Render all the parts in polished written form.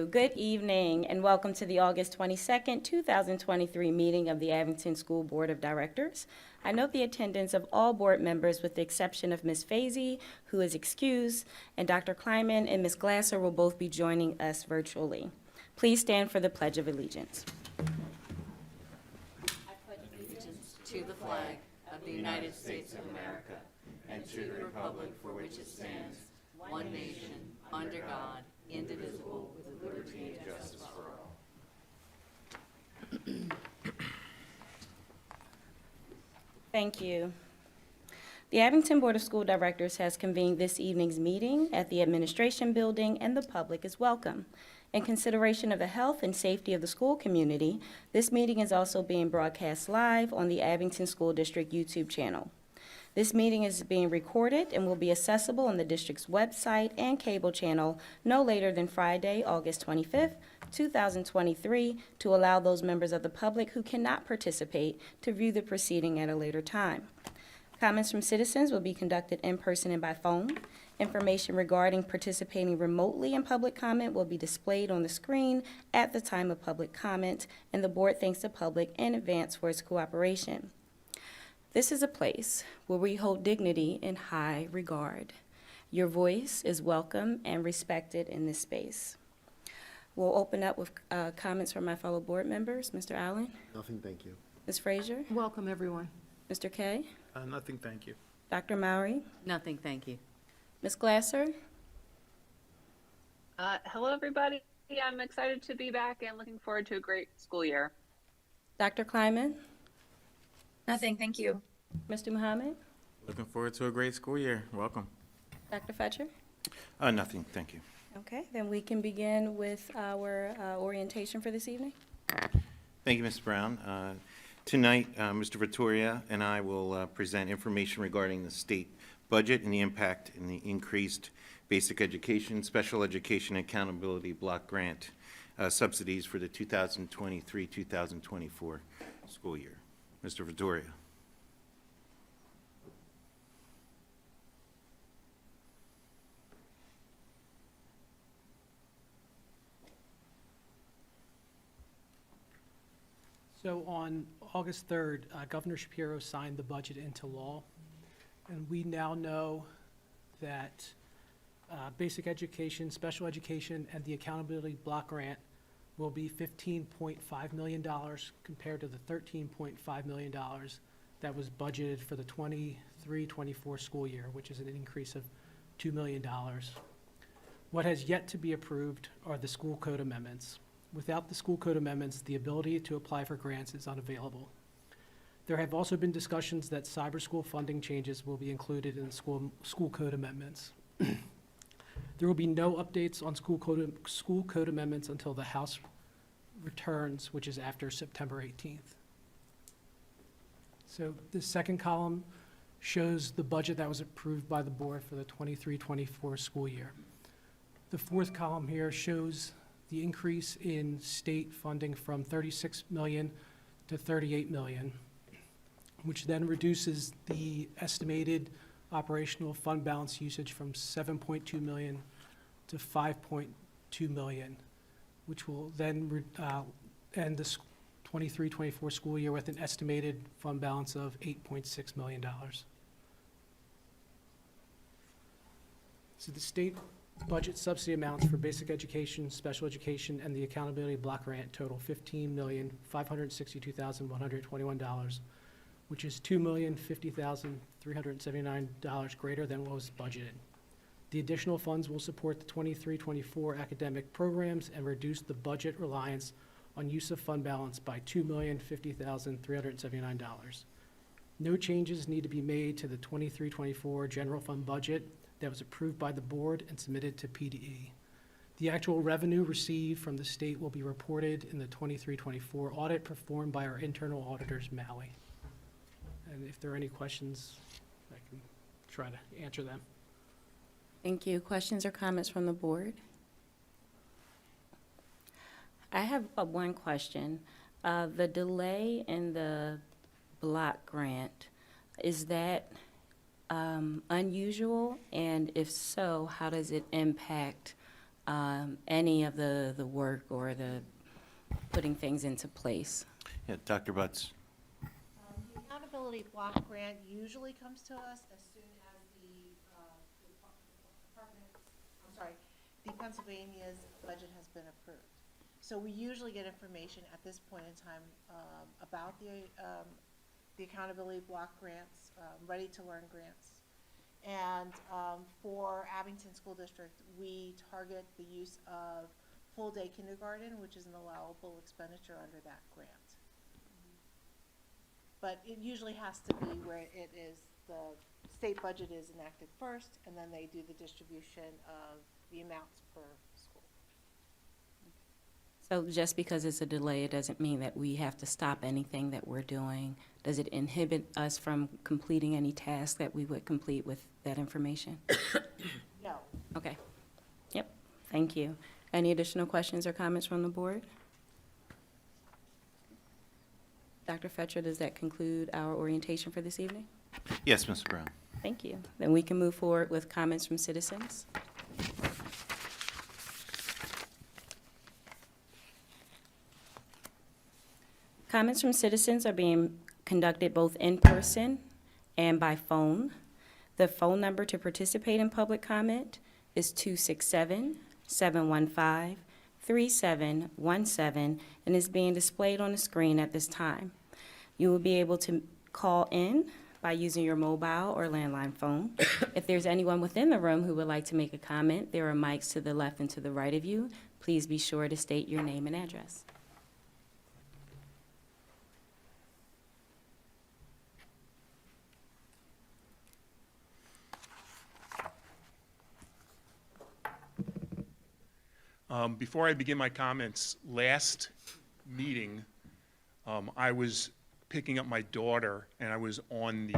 Good evening and welcome to the August 22nd, 2023 meeting of the Abington School Board of Directors. I note the attendance of all board members with the exception of Ms. Fazy, who is excused, and Dr. Kleiman and Ms. Glasser will both be joining us virtually. Please stand for the Pledge of Allegiance. Allegiance to the flag of the United States of America and to the republic for which it stands, one nation, under God, indivisible, with liberty and justice for all. Thank you. The Abington Board of School Directors has convened this evening's meeting at the Administration Building, and the public is welcome. In consideration of the health and safety of the school community, this meeting is also being broadcast live on the Abington School District YouTube channel. This meeting is being recorded and will be accessible on the district's website and cable channel no later than Friday, August 25th, 2023, to allow those members of the public who cannot participate to view the proceeding at a later time. Comments from citizens will be conducted in person and by phone. Information regarding participating remotely in public comment will be displayed on the screen at the time of public comment, and the board thanks the public in advance for its cooperation. This is a place where we hold dignity in high regard. Your voice is welcome and respected in this space. We'll open up with comments from my fellow board members. Mr. Allen? Nothing, thank you. Ms. Frazier? Welcome, everyone. Mr. Kay? Nothing, thank you. Dr. Mowry? Nothing, thank you. Ms. Glasser? Hello, everybody. I'm excited to be back and looking forward to a great school year. Dr. Kleiman? Nothing, thank you. Mr. Muhammad? Looking forward to a great school year. Welcome. Dr. Fetcher? Nothing, thank you. Okay, then we can begin with our orientation for this evening. Thank you, Ms. Brown. Tonight, Mr. Vittoria and I will present information regarding the state budget and the impact in the increased basic education, special education accountability block grant subsidies for the 2023-2024 school year. Mr. Vittoria. So on August 3rd, Governor Shapiro signed the budget into law, and we now know that basic education, special education, and the accountability block grant will be $15.5 million compared to the $13.5 million that was budgeted for the 23-24 school year, which is an increase of $2 million. What has yet to be approved are the school code amendments. Without the school code amendments, the ability to apply for grants is unavailable. There have also been discussions that cyber school funding changes will be included in the school code amendments. There will be no updates on school code amendments until the House returns, which is after September 18th. So the second column shows the budget that was approved by the board for the 23-24 school year. The fourth column here shows the increase in state funding from $36 million to $38 million, which then reduces the estimated operational fund balance usage from $7.2 million to $5.2 million, which will then end the 23-24 school year with an estimated fund balance of $8.6 million. So the state budget subsidy amounts for basic education, special education, and the accountability block grant total $15,562,121, which is $2,050,379 greater than what was budgeted. The additional funds will support the 23-24 academic programs and reduce the budget reliance on use of fund balance by $2,050,379. No changes need to be made to the 23-24 general fund budget that was approved by the board and submitted to PDE. The actual revenue received from the state will be reported in the 23-24 audit performed by our internal auditors, Maui. And if there are any questions, I can try to answer them. Thank you. Questions or comments from the board? I have one question. The delay in the block grant, is that unusual? And if so, how does it impact any of the work or the putting things into place. Yeah, Dr. Butts. The accountability block grant usually comes to us as soon as the department, I'm sorry, the Pennsylvania's budget has been approved. So we usually get information at this point in time about the accountability block grants, ready-to-learn grants. And for Abington School District, we target the use of full-day kindergarten, which is an allowable expenditure under that grant. But it usually has to be where it is, the state budget is enacted first, and then they do the distribution of the amounts per school. So just because it's a delay, it doesn't mean that we have to stop anything that we're doing. Does it inhibit us from completing any task that we would complete with that information? No. Okay. Yep, thank you. Any additional questions or comments from the board? Dr. Fetcher, does that conclude our orientation for this evening? Yes, Mr. Brown. Thank you. Then we can move forward with comments from citizens. Comments from citizens are being conducted both in person and by phone. The phone number to participate in public comment is 267-715-3717 and is being displayed on the screen at this time. You will be able to call in by using your mobile or landline phone. If there's anyone within the room who would like to make a comment, there are mics to the left and to the right of you. Please be sure to state your name and address. Before I begin my comments, last meeting, I was picking up my daughter, and I was on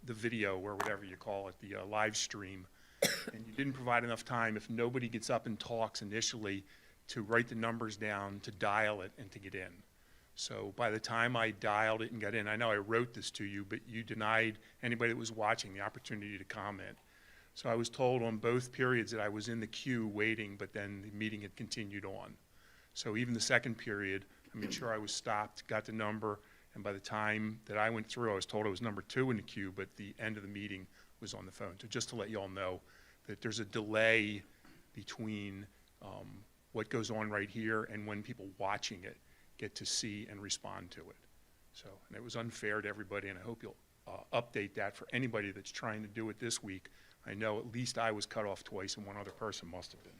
the video, or whatever you call it, the live stream, and you didn't provide enough time, if nobody gets up and talks initially, to write the numbers down, to dial it, and to get in. So by the time I dialed it and got in, I know I wrote this to you, but you denied anybody that was watching the opportunity to comment. So I was told on both periods that I was in the queue waiting, but then the meeting had continued on. So even the second period, I made sure I was stopped, got the number, and by the time that I went through, I was told I was number 2 in the queue, but the end of the meeting was on the phone. So just to let you all know that there's a delay between what goes on right here and when people watching it get to see and respond to it. So, and it was unfair to everybody, and I hope you'll update that for anybody that's trying to do it this week. I know at least I was cut off twice, and one other person must have been.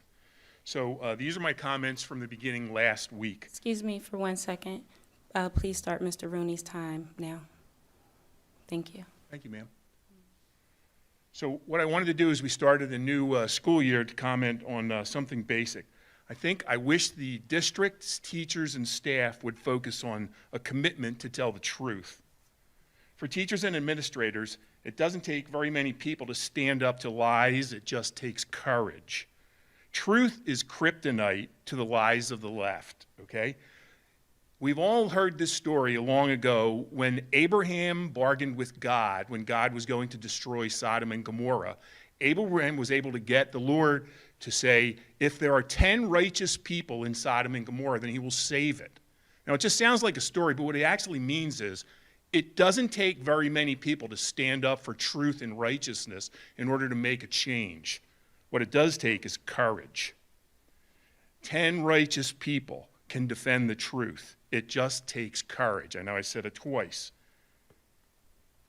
So these are my comments from the beginning last week. Excuse me for 1 second. Please start Mr. Rooney's time now. Thank you. Thank you, ma'am. So what I wanted to do is we started a new school year to comment on something basic. I wish the district's teachers and staff would focus on a commitment to tell the truth. For teachers and administrators, it doesn't take very many people to stand up to lies. It just takes courage. Truth is kryptonite to the lies of the left, okay? We've all heard this story long ago when Abraham bargained with God, when God was going to destroy Sodom and Gomorrah. Abraham was able to get the Lord to say, if there are 10 righteous people in Sodom and Gomorrah, then he will save it. Now, it just sounds like a story, but what it actually means is it doesn't take very many people to stand up for truth and righteousness in order to make a change. What it does take is courage. 10 righteous people can defend the truth. It just takes courage. I know I said it twice.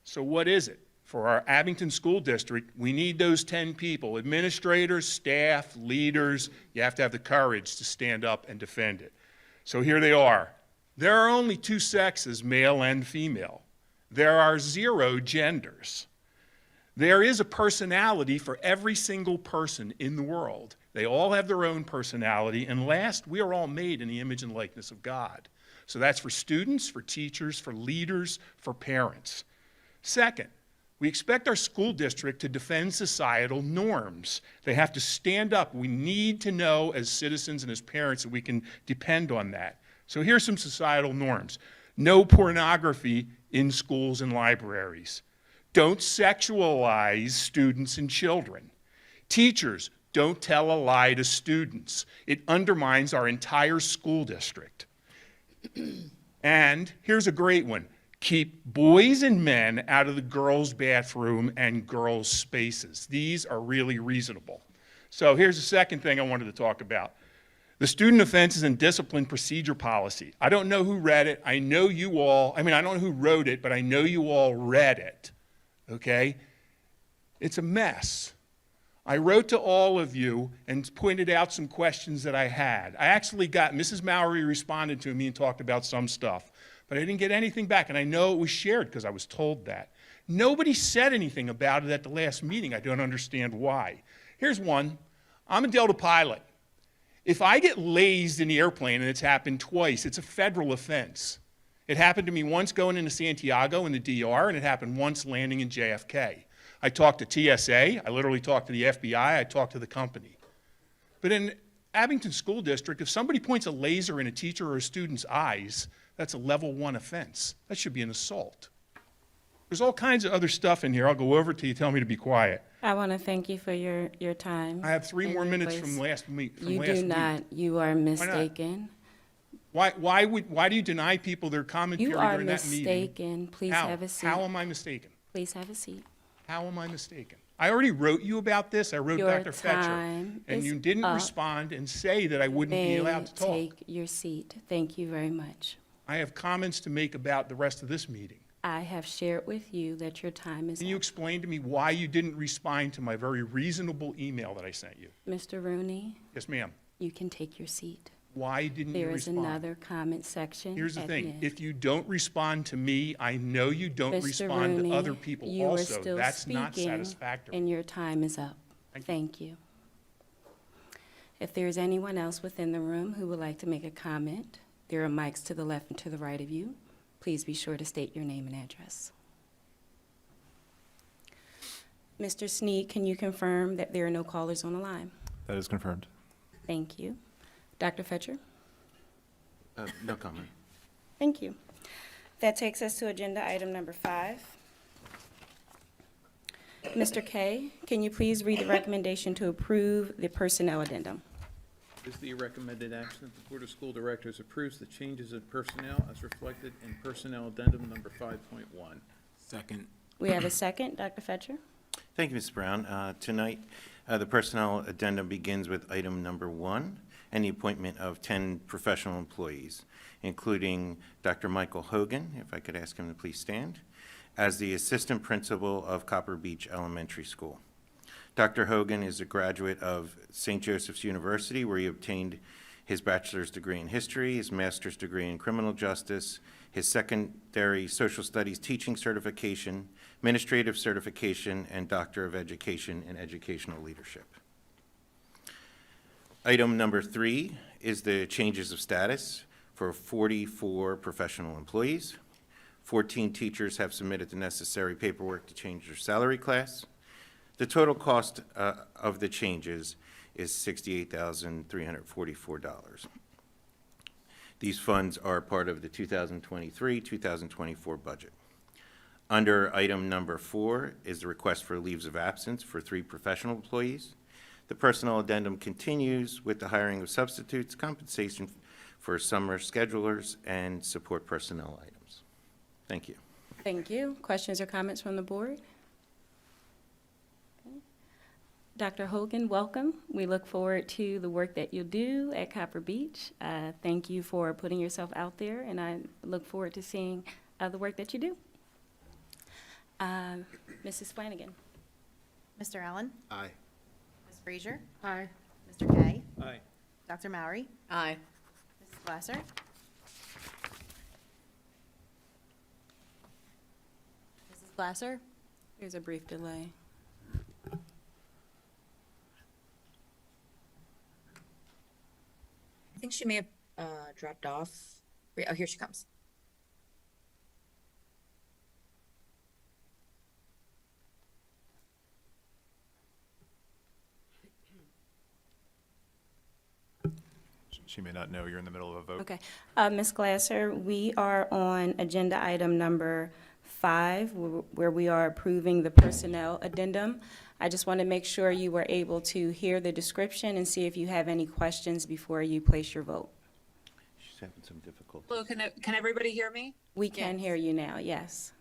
So what is it? For our Abington School District, we need those 10 people, administrators, staff, leaders. You have to have the courage to stand up and defend it. So here they are. There are only 2 sexes, male and female. There are 0 genders. There is a personality for every single person in the world. They all have their own personality. And last, we are all made in the image and likeness of God. So that's for students, for teachers, for leaders, for parents. Second, we expect our school district to defend societal norms. They have to stand up. We need to know as citizens and as parents that we can depend on that. So here's some societal norms. No pornography in schools and libraries. Don't sexualize students and children. Teachers, don't tell a lie to students. It undermines our entire school district. And here's a great one. Keep boys and men out of the girls' bathroom and girls' spaces. These are really reasonable. So here's the second thing I wanted to talk about. The Student Offenses and Discipline Procedure Policy. I don't know who read it. I know you all, I don't know who wrote it, but I know you all read it, okay? It's a mess. I wrote to all of you and pointed out some questions that I had. I actually got, Mrs. Mowry responded to me and talked about some stuff, but I didn't get anything back, and I know it was shared because I was told that. Nobody said anything about it at the last meeting. I don't understand why. Here's one. I'm a Delta pilot. If I get lazed in the airplane, and it's happened twice, it's a federal offense. It happened to me once going into Santiago in the DR, and it happened once landing in JFK. I talked to TSA, I literally talked to the FBI, I talked to the company. But in Abington School District, if somebody points a laser in a teacher or a student's eyes, that's a level 1 offense. That should be an assault. There's all kinds of other stuff in here. I'll go over it till you tell me to be quiet. I want to thank you for your time. I have 3 and more your minutes voice. from last week. You do not. You are mistaken. Why do you deny people their comment You period are during that meeting? mistaken. Please How? have a seat. How am I mistaken? Please have a seat. How am I mistaken? I already wrote you about this. I wrote Your Dr. Fetcher. time And is you didn't up. respond and say that I wouldn't be May allowed to talk. take your seat. Thank you very much. I have comments to make about the rest of this meeting. I have shared with you that your time is Can you up. explain to me why you didn't respond to my very reasonable email that I sent you? Mr. Rooney, Yes, ma'am. you can take your seat. Why didn't you There is respond? another comment section. Here's the at thing. end. If you don't respond to me, I know you don't Mr. respond to Rooney, other people you are also. still That's not speaking, satisfactory. and your time is up. Thank you. If there is anyone else within the room who would like to make a comment, there are mics to the left and to the right of you. Please be sure to state your name and address. Mr. Sneed, can you confirm that there are no callers on the line? That is confirmed. Thank you. Dr. Fetcher? No comment. Thank you. That takes us to agenda item number 5. Mr. Kay, can you please read the recommendation to approve the personnel addendum? It is the recommended action that the Board of School Directors approves the changes in personnel as reflected in Personnel Addendum Number 5.1. Second. We have a second, Dr. Fetcher? Thank you, Ms. Brown. Tonight, the personnel addendum begins with item number 1 and the appointment of 10 professional employees, including Dr. Michael Hogan, if I could ask him to please stand, as the assistant principal of Copper Beach Elementary School. Dr. Hogan is a graduate of St. Joseph's University, where he obtained his bachelor's degree in history, his master's degree in criminal justice, his secondary social studies teaching certification, administrative certification, and Doctor of Education in Educational Leadership. Item number 3 is the changes of status for 44 professional employees. 14 teachers have submitted the necessary paperwork to change their salary class. The total cost of the changes is $68,344. These funds are part of the 2023-2024 budget. Under item number 4 is the request for leaves of absence for 3 professional employees. The personnel addendum continues with the hiring of substitutes, compensation for summer schedulers, and support personnel items. Thank you. Thank you. Questions or comments from the board? Okay. Dr. Hogan, welcome. We look forward to the work that you'll do at Copper Beach. Thank you for putting yourself out there, and I look forward to seeing the work that you do. Mrs. Flanagan. Mr. Allen? Aye. Ms. Frazier? Aye. Mr. Kay? Aye. Dr. Mowry? Aye. Mrs. Glasser? Mrs. Glasser? There's a brief delay. I think she may have dropped off. Oh, here she comes. She may not know you're in the middle of a vote. Okay. Ms. Glasser, we are on agenda item number 5, where we are approving the personnel addendum. I just want to make sure you were able to hear the description and see if you have any questions before you place your vote. She's having some difficulty. Hello, can everybody hear me? We can Yes. hear you now, yes.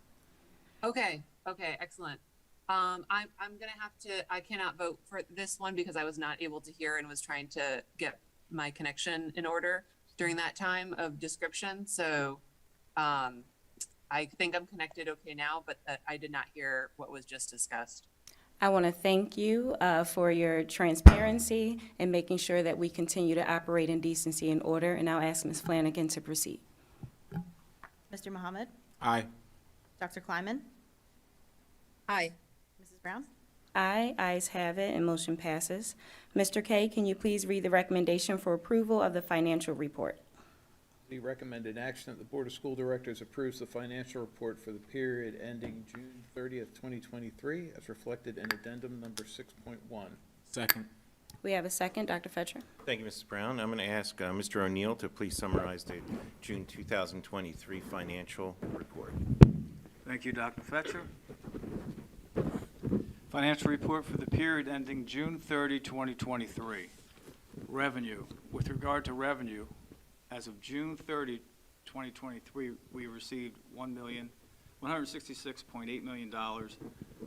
Okay, excellent. I'm gonna have to, I cannot vote for this one because I was not able to hear and was trying to get my connection in order during that time of description. So, I think I'm connected okay now, but I did not hear what was just discussed. I want to thank you for your transparency and making sure that we continue to operate in decency and order, and I'll ask Ms. Flanagan to proceed. Mr. Mohammed? Aye. Dr. Kleiman? Aye. Mrs. Brown? Aye, ayes have it, and motion passes. Mr. Kay, can you please read the recommendation for approval of the financial report? The recommended action that the Board of School Directors approves the financial report for the period ending June 30th, 2023, as reflected in addendum number 6.1. Second. We have a second, Dr. Fetcher. Thank you, Mrs. Brown. I'm going to ask Mr. O'Neill to please summarize the June 2023 financial report. Thank you, Dr. Fetcher. Financial report for the period ending June 30, 2023. Revenue. With regard to revenue, as of June 30, 2023, we received $1,166.8 million,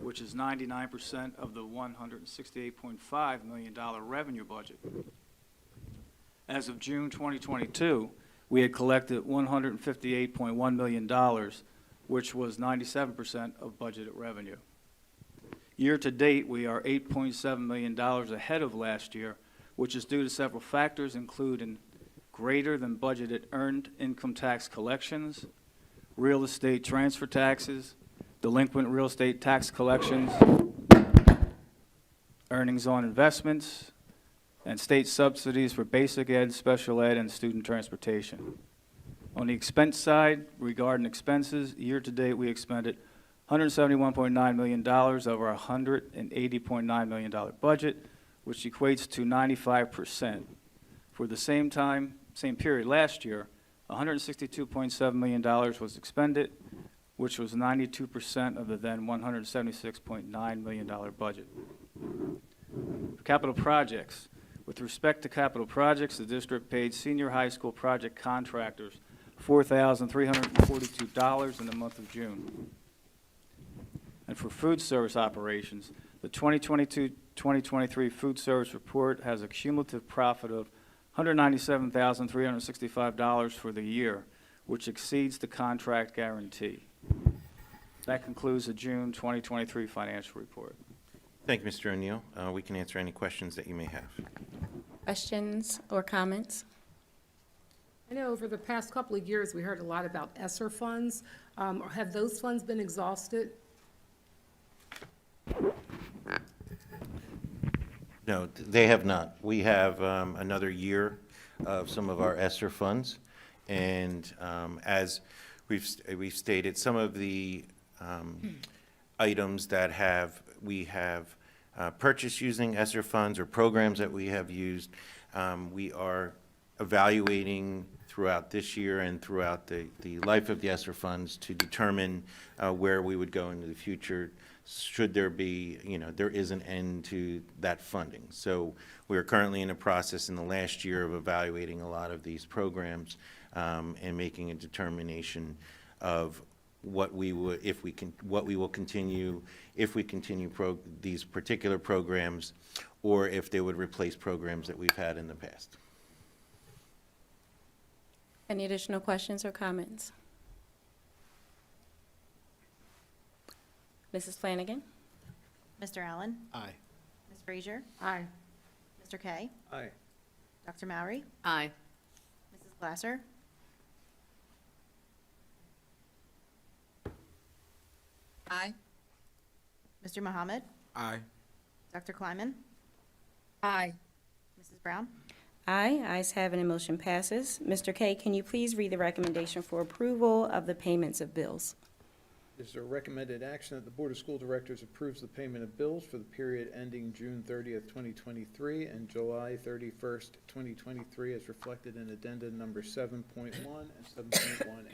which is 99% of the $168.5 million revenue budget. As of June 2022, we had collected $158.1 million, which was 97% of budgeted revenue. Year-to-date, we are $8.7 million ahead of last year, which is due to several factors, including greater than budgeted earned income tax collections, real estate transfer taxes, delinquent real estate tax collections, earnings on investments, and state subsidies for basic ed, special ed, and student transportation. On the expense side, regarding expenses, year-to-date, we expended $171.9 million over a $180.9 million budget, which equates to 95%. For the same period last year, $162.7 million was expended, which was 92% of the then $176.9 million budget. For capital projects, with respect to capital projects, the district paid senior high school project contractors $4,342 in the month of June. And for food service operations, the 2022-2023 food service report has a cumulative profit of $197,365 for the year, which exceeds the contract guarantee. That concludes the June 2023 financial report. Thank you, Mr. O'Neill. We can answer any questions that you may have. Questions or comments? I know over the past couple of years, we heard a lot about ESSER funds. Have those funds been exhausted? No, they have not. We have another year of some of our ESSER funds, and as we've stated, some of the items that we have purchased using ESSER funds or programs that we have used, we are evaluating throughout this year and throughout the life of the ESSER funds to determine where we would go into the future should there be, there is an end to that funding. So we are currently in a process in the last year of evaluating a lot of these programs and making a determination of what we would, what we will continue, if we continue these particular programs, or if they would replace programs that we've had in the past. Any additional questions or comments? Mrs. Flanagan? Mr. Allen? Aye. Ms. Frazier? Aye. Mr. Kay? Aye. Dr. Mowry? Aye. Mrs. Glasser? Aye. Mr. Mohammed? Aye. Dr. Kleiman? Aye. Mrs. Brown? Aye, ayes have it and motion passes. Mr. Kay, can you please read the recommendation for approval of the payments of bills? Is there a recommended action that the Board of School Directors approves the payment of bills for the period ending June 30th, 2023 and July 31st, 2023 as reflected in addenda number 7.1 and 7.1A?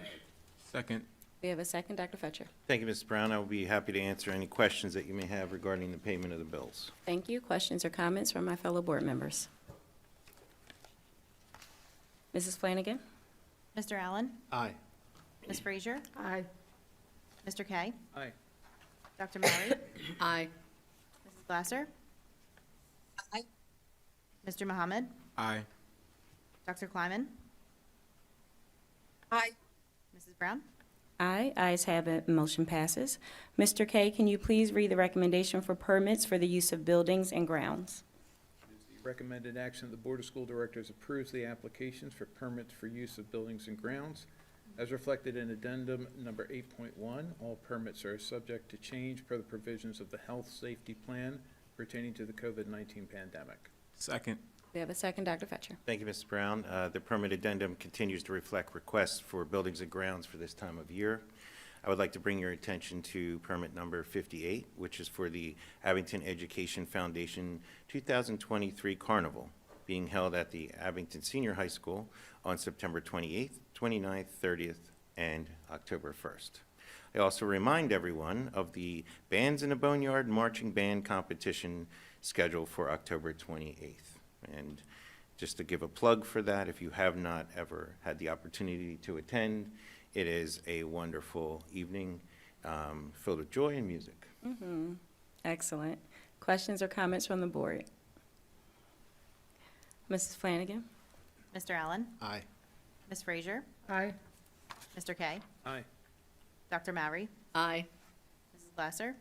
Second. We have a second, Dr. Fetcher. Thank you, Mrs. Brown. I will be happy to answer any questions that you may have regarding the payment of the bills. Thank you. Questions or comments from my fellow board members? Mrs. Flanagan? Mr. Allen? Aye. Ms. Frazier? Aye. Mr. Kay? Aye. Dr. Murray? Aye. Mrs. Glasser? Aye. Mr. Mohammed? Aye. Dr. Kleiman? Aye. Mrs. Brown? Aye. Ayes have it. Motion passes. Mr. Kay, can you please read the recommendation for permits for the use of buildings and grounds? It is the recommended action that the Board of School Directors approves the applications for permits for use of buildings and grounds. As reflected in addendum number 8.1, all permits are subject to change per the provisions of the Health Safety Plan pertaining to the COVID-19 pandemic. Second. We have a second, Dr. Fetcher. Thank you, Mrs. Brown. The permit addendum continues to reflect requests for buildings and grounds for this time of year. I would like to bring your attention to permit number 58, which is for the Abington Education Foundation 2023 Carnival, being held at the Abington Senior High School on September 28th, 29th, 30th, and October 1st. I also remind everyone of the Bands in a Boneyard Marching Band competition scheduled for October 28th. And just to give a plug for that, if you have not ever had the opportunity to attend, it is a wonderful evening filled with joy and music. Excellent. Questions or comments from the board? Mrs. Flanagan? Mr. Allen? Aye. Ms. Frazier? Aye. Mr. Kay? Aye. Dr. Mowry? Aye. Mrs. Glasser?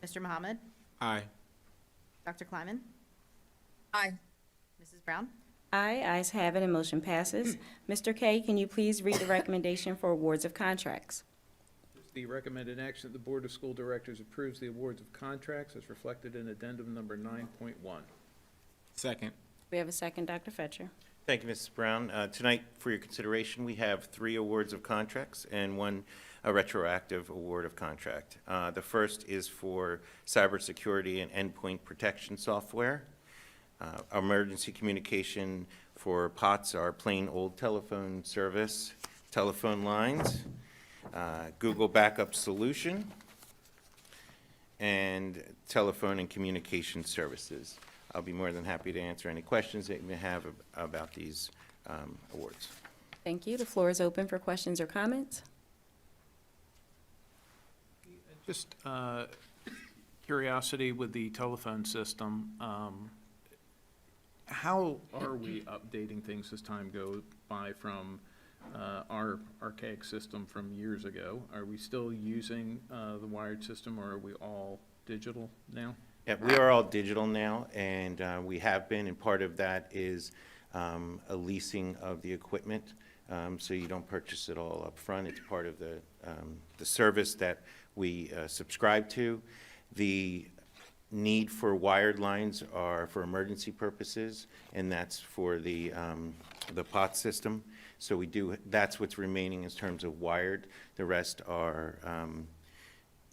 Mr. Mohammed? Aye. Dr. Kleiman? Aye. Mrs. Brown? Aye. Ayes have it, and motion passes. Mr. Kay, can you please read the recommendation for awards of contracts? It's the recommended action that the Board of School Directors approves the awards of contracts as reflected in addendum number 9.1. Second. We have a second, Dr. Fetcher. Thank you, Mrs. Brown. Tonight, for your consideration, we have 3 awards of contracts and 1 retroactive award of contract. The first is for cybersecurity and endpoint protection software. Emergency communication for POTS, our plain old telephone service, telephone lines, Google Backup Solution, and telephone and communication services. I'll be more than happy to answer any questions that you may have about these awards. Thank you. The floor is open for questions or comments. Just curiosity with the telephone system. How are we updating things as time goes by from our archaic system from years ago? Are we still using the wired system, or are we all digital now? Yeah, we are all digital now, and we have been, and part of that is a leasing of the equipment, so you don't purchase it all up front. It's part of the service that we subscribe to. The need for wired lines are for emergency purposes, and that's for the POT system. So we do, that's what's remaining in terms of wired. The rest are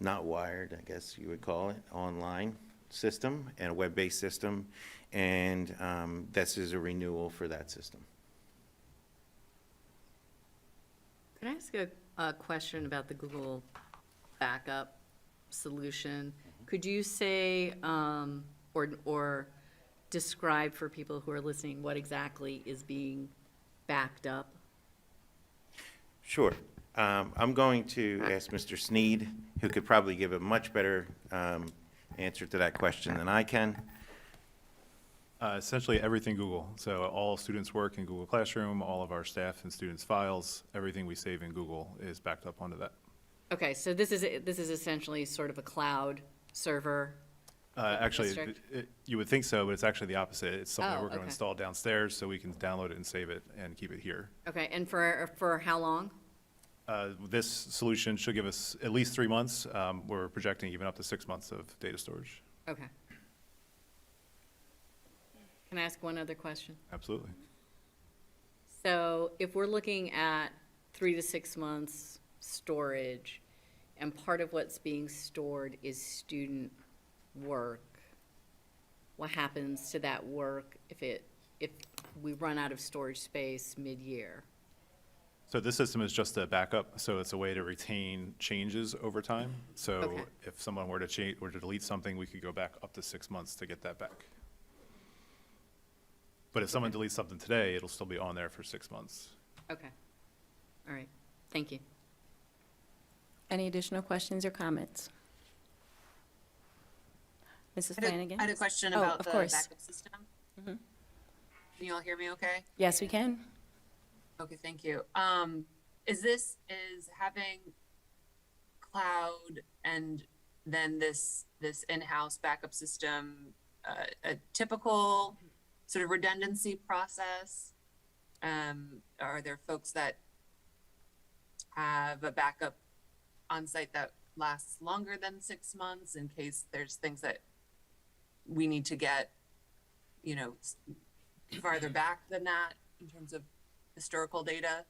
not wired, I guess you would call it, online system and a web-based system, and this is a renewal for that system. Can I ask a question about the Google backup solution? Could you say, or describe for people who are listening what exactly is being backed up? Sure. I'm going to ask Mr. Sneed, who could probably give a much better answer to that question than I can. Essentially everything Google. So all students' work in Google Classroom, all of our staff and students' files, everything we save in Google is backed up onto that. Okay, so this is essentially sort of a cloud server. Actually, district? you would think so, but it's actually the opposite. It's something Oh, we're going to okay. install downstairs so we can download it and save it and keep it here. Okay, and for how long? This solution should give us at least 3 months. We're projecting even up to 6 months of data storage. Okay. Can I ask one other question? Absolutely. So if we're looking at 3 to 6 months storage, and part of what's being stored is student work, what happens to that work if we run out of storage space mid-year? So this system is just a backup, so it's a way to retain changes over time. So Okay. if someone were to change, or to delete something, we could go back up to 6 months to get that back. But if someone deletes something today, it'll still be on there for 6 months. Okay. All right. Thank you. Any additional questions or comments? Mrs. Flanagan? I had a question Oh, about of the course. backup system. Mhm. Can you all hear me okay? Yes, we can. Okay, thank you. Is having cloud and then this in-house backup system a typical sort of redundancy process? Are there folks that have a backup on site that lasts longer than 6 months in case there's things that we need to get, farther back than that in terms of historical data?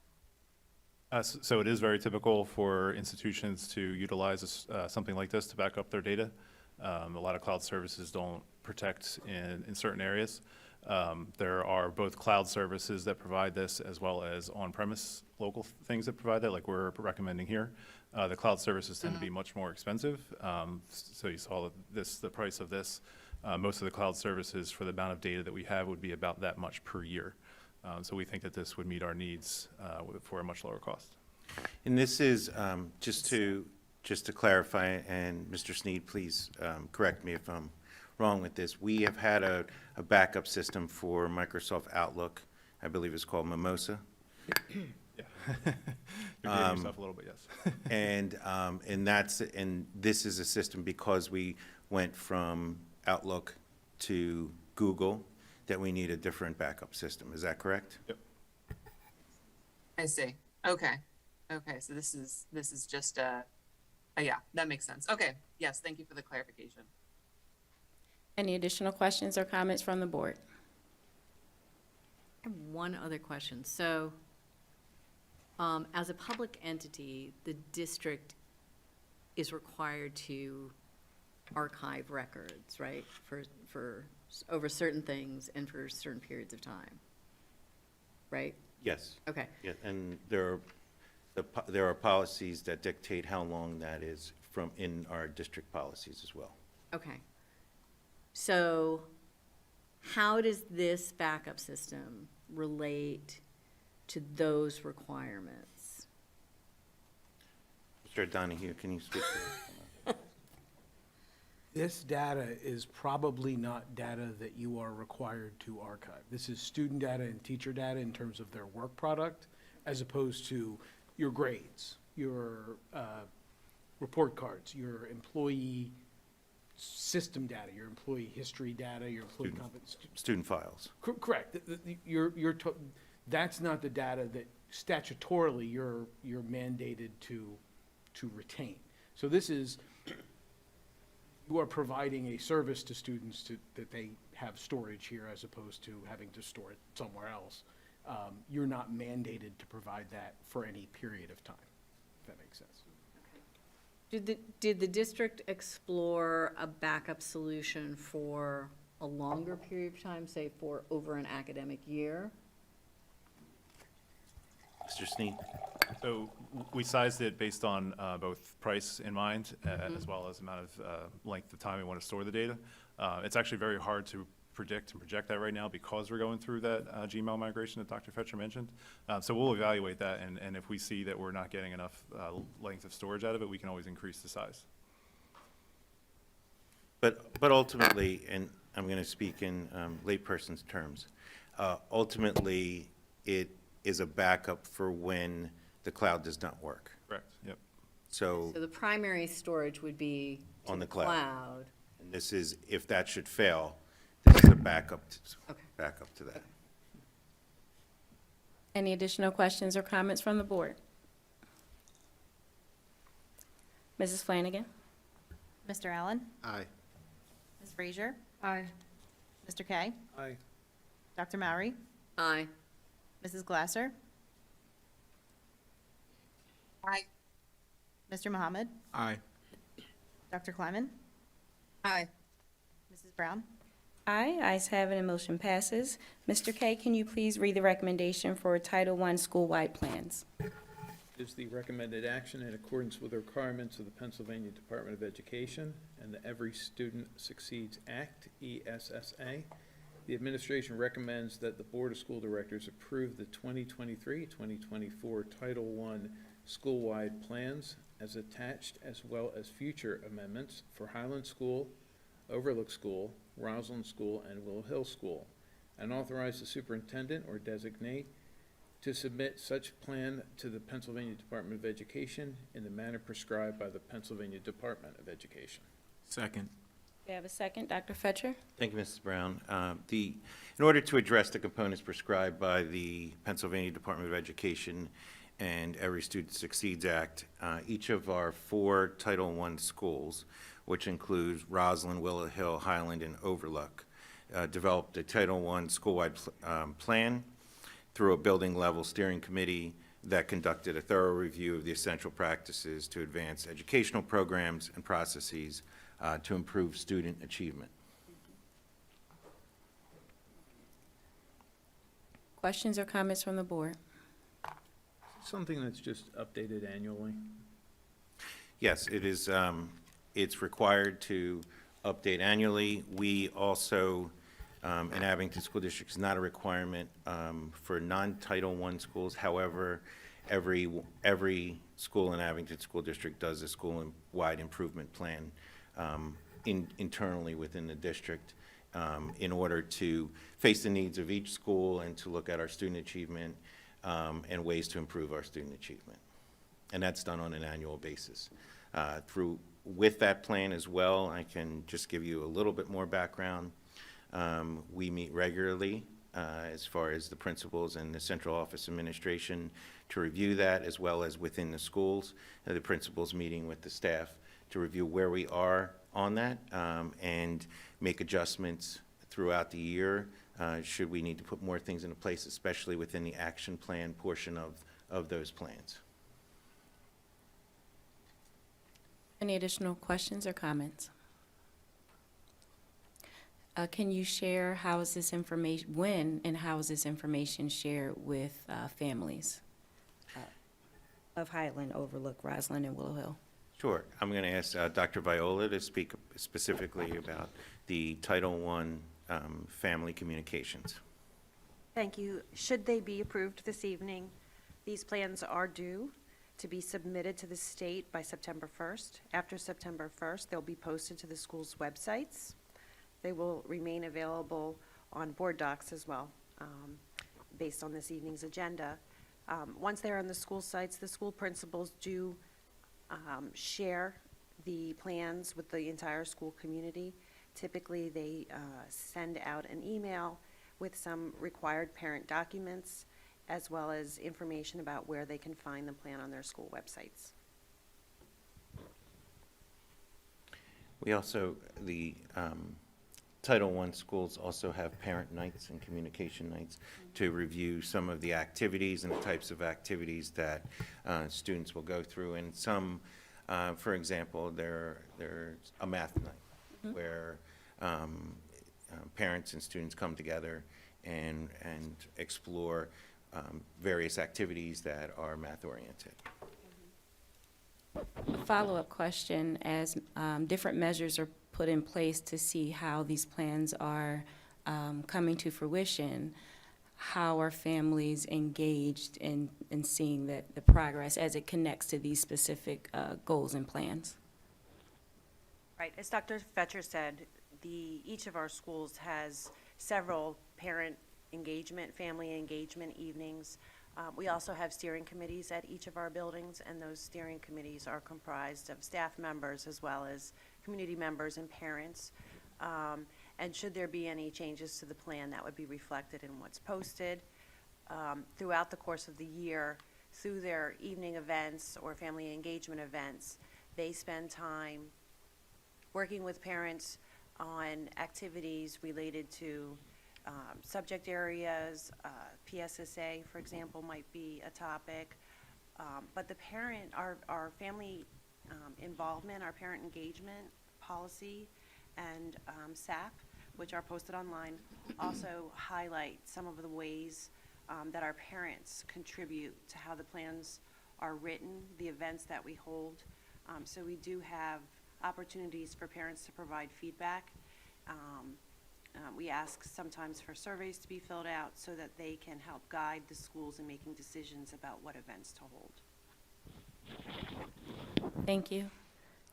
So it is very typical for institutions to utilize something like this to back up their data. A lot of cloud services don't protect in certain areas. There are both cloud services that provide this as well as on-premise local things that provide that, like we're recommending here. The cloud services tend to be much more expensive. So you saw the price of this. Most of the cloud services for the amount of data that we have would be about that much per year. So we think that this would meet our needs for a much lower cost. And this is, just to clarify, and Mr. Sneed, please correct me if I'm wrong with this. We have had a backup system for Microsoft Outlook. I believe it's called Mimosa. Yeah. You're dating yourself a little bit, yes. And this is a system because we went from Outlook to Google, that we need a different backup system. Is that correct? Yep. I see. Okay. So this is just yeah, that makes sense. Okay. Yes. Thank you for the clarification. Any additional questions or comments from the board? I have one other question. So, as a public entity, the district is required to archive records, right? For over certain things and for certain periods of time, right? Yes. Okay. Yeah, and there are policies that dictate how long that is in our district policies as well. Okay. So how does this backup system relate to those requirements? Mr. Donahue, can you speak to that? This data is probably not data that you are required to archive. This is student data and teacher data in terms of their work product, as opposed to your grades, your report cards, your employee system data, your employee history data, your employee Student files. Correct. That's not the data that statutorily you're mandated to retain. So this is, you are providing a service to students that they have storage here as opposed to having to store it somewhere else. You're not mandated to provide that for any period of time, if that makes sense. Did the district explore a backup solution for a longer period of time, say for over an academic year? Mr. Sneed? So we sized it based on both price in mind as well as amount of length of time we want to store the data. It's actually very hard to predict and project that right now because we're going through that Gmail migration that Dr. Fetcher mentioned. So we'll evaluate that, and if we see that we're not getting enough length of storage out of it, we can always increase the size. But ultimately, and I'm going to speak in layperson's terms, ultimately, it is a backup for when the cloud does not work. Correct, yep. So the primary storage would be to On the cloud. cloud. And this is, if that should fail, this is a backup to that. Any additional questions or comments from the board? Mrs. Flanagan? Mr. Allen? Aye. Ms. Frazier? Aye. Mr. Kay? Aye. Dr. Mowry? Aye. Mrs. Glasser? Aye. Mr. Mohammed? Aye. Dr. Kleiman? Aye. Mrs. Brown? Aye, ayes have it, and motion passes. Mr. Kay, can you please read the recommendation for Title I school-wide plans? Is the recommended action in accordance with the requirements of the Pennsylvania Department of Education and the Every Student Succeeds Act, ESSA. The administration recommends that the Board of School Directors approve the 2023-2024 Title I school-wide plans as attached, as well as future amendments for Highland School, Overlook School, Roslyn School, and Willow Hill School, and authorize the superintendent or designate to submit such plan to the Pennsylvania Department of Education in the manner prescribed by the Pennsylvania Department of Education. Second. We have a second. Dr. Fetcher? Thank you, Mrs. Brown. In order to address the components prescribed by the Pennsylvania Department of Education and Every Student Succeeds Act, each of our 4 Title I schools, which includes Roslyn, Willow Hill, Highland, and Overlook, developed a Title I school-wide plan through a building-level steering committee that conducted a thorough review of the essential practices to advance educational programs and processes to improve student achievement. Questions or comments from the board? Something that's just updated annually. Yes, it is, it's required to update annually. We also, in Abington School District, is not a requirement for non-Title I schools. However, every school in Abington School District does a school-wide improvement plan internally within the district in order to face the needs of each school and to look at our student achievement and ways to improve our student achievement. And that's done on an annual basis. With that plan as well, I can just give you a little bit more background. We meet regularly as far as the principals and the central office administration to review that, as well as within the schools, the principals meeting with the staff to review where we are on that and make adjustments throughout the year should we need to put more things into place, especially within the action plan portion of those plans. Any additional questions or comments? Can you share how is this information, when and how is this information shared with families of Highland, Overlook, Roslyn, and Willow Hill? Sure. I'm going to ask Dr. Viola to speak specifically about the Title I family communications. Thank you. Should they be approved this evening, these plans are due to be submitted to the state by September 1st. After September 1st, they'll be posted to the school's websites. They will remain available on board docs as well, based on this evening's agenda. Once they're on the school sites, the school principals do share the plans with the entire school community. Typically, they send out an email with some required parent documents, as well as information about where they can find the plan on their school websites. We also, the Title I schools also have parent nights and communication nights to review some of the activities and the types of activities that students will go through. And some, for example, there's a math night where parents and students come together and explore various activities that are math-oriented. Follow-up question, as different measures are put in place to see how these plans are coming to fruition, how are families engaged in seeing that the progress as it connects to these specific goals and plans? Right, as Dr. Fetcher said, each of our schools has several parent engagement, family engagement evenings. We also have steering committees at each of our buildings, and those steering committees are comprised of staff members as well as community members and parents. And should there be any changes to the plan, that would be reflected in what's posted. Throughout the course of the year, through their evening events or family engagement events, they spend time working with parents on activities related to subject areas. PSSA, for example, might be a topic. But the our family involvement, our parent engagement policy, and SAP which are posted online, also highlight some of the ways that our parents contribute to how the plans are written, the events that we hold. So we do have opportunities for parents to provide feedback. We ask sometimes for surveys to be filled out so that they can help guide the schools in making decisions about what events to hold. Thank you.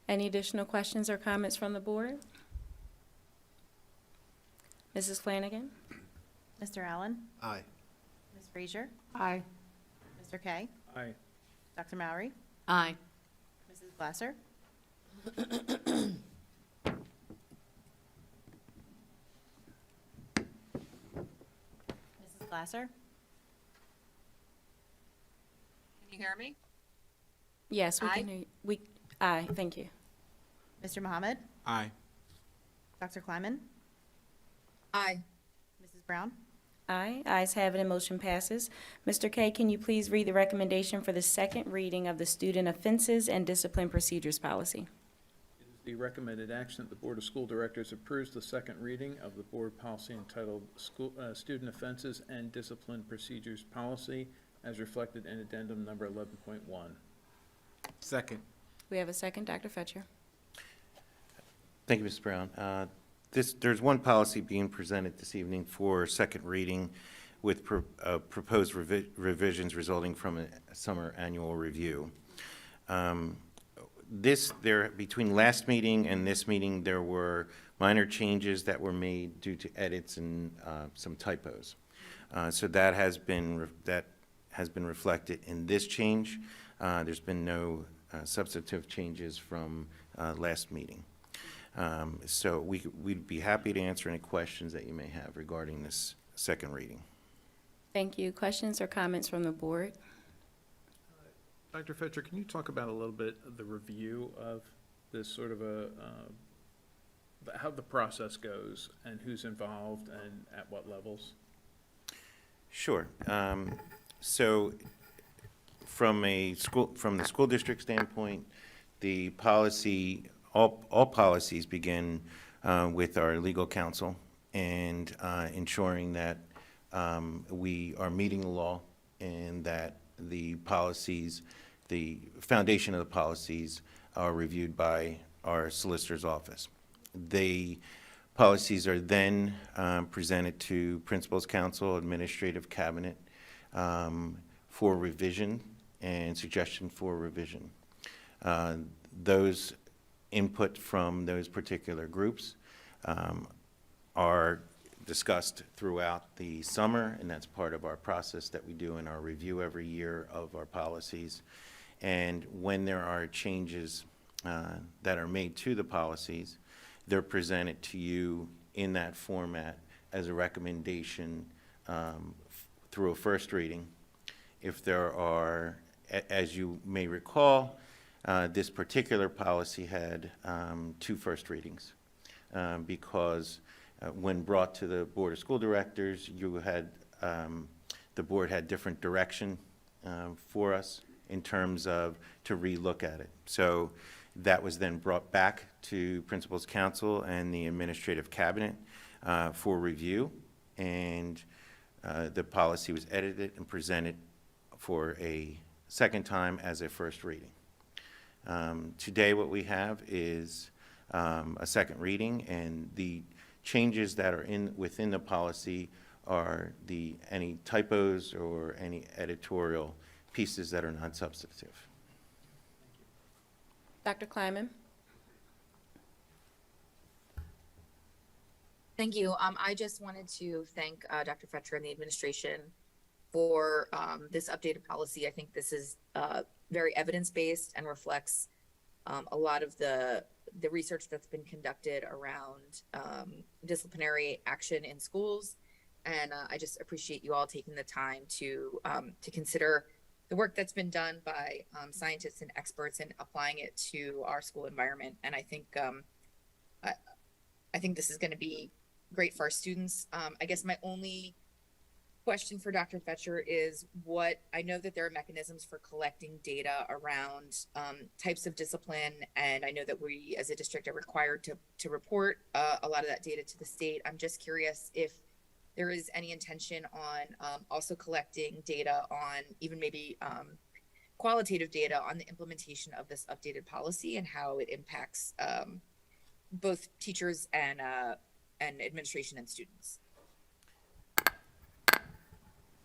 Any additional questions or comments from the board? Mrs. Flanagan? Mr. Allen? Aye. Ms. Frazier? Aye. Mr. Kay? Aye. Dr. Mowry? Aye. Mrs. Glasser? Mrs. Glasser? Can you hear me? Yes, we Aye. can hear you. Aye, thank you. Mr. Mohammed? Aye. Dr. Kleiman? Aye. Mrs. Brown? Aye, ayes have it and motion passes. Mr. Kay, can you please read the recommendation for the second reading of the Student Offenses and Discipline Procedures Policy? It is the recommended action that the Board of School Directors approves the second reading of the board policy entitled Student Offenses and Discipline Procedures Policy as reflected in addendum number 11.1. Second. We have a second, Dr. Fetcher. Thank you, Ms. Brown. There's one policy being presented this evening for second reading with proposed revisions resulting from a summer annual review. Between last meeting and this meeting, there were minor changes that were made due to edits and some typos. So that has been reflected in this change. There's been no substantive changes from last meeting. So we'd be happy to answer any questions that you may have regarding this second reading. Thank you. Questions or comments from the board? Dr. Fetcher, can you talk about a little bit of the review of this sort of how the process goes and who's involved and at what levels? Sure. So from the school district standpoint, the policy, all policies begin with our legal counsel and ensuring that we are meeting the law and that the policies, the foundation of the policies are reviewed by our solicitor's office. The policies are then presented to Principal's Council, Administrative Cabinet for revision and suggestion for revision. Those input from those particular groups are discussed throughout the summer, and that's part of our process that we do in our review every year of our policies. And when there are changes that are made to the policies, they're presented to you in that format as a recommendation through a first reading. If there are, as you may recall, this particular policy had 2 first readings because when brought to the Board of School Directors, the board had different direction for us in terms of to re-look at it. So that was then brought back to Principal's Council and the Administrative Cabinet for review, and the policy was edited and presented for a second time as a first reading. Today what we have is a second reading, and the changes that are within the policy are any typos or any editorial pieces that are non-substantive. Dr. Kleiman? Thank you. I just wanted to thank Dr. Fetcher and the administration for this updated policy. I think this is very evidence-based and reflects a lot of the research that's been conducted around disciplinary action in schools. And I just appreciate you all taking the time to consider the work that's been done by scientists and experts and applying it to our school environment. And I think this is going to be great for our students. I guess my only question for Dr. Fetcher is I know that there are mechanisms for collecting data around types of discipline, and I know that we as a district are required to report a lot of that data to the state. I'm just curious if there is any intention on also collecting data on even maybe qualitative data on the implementation of this updated policy and how it impacts both teachers and administration and students.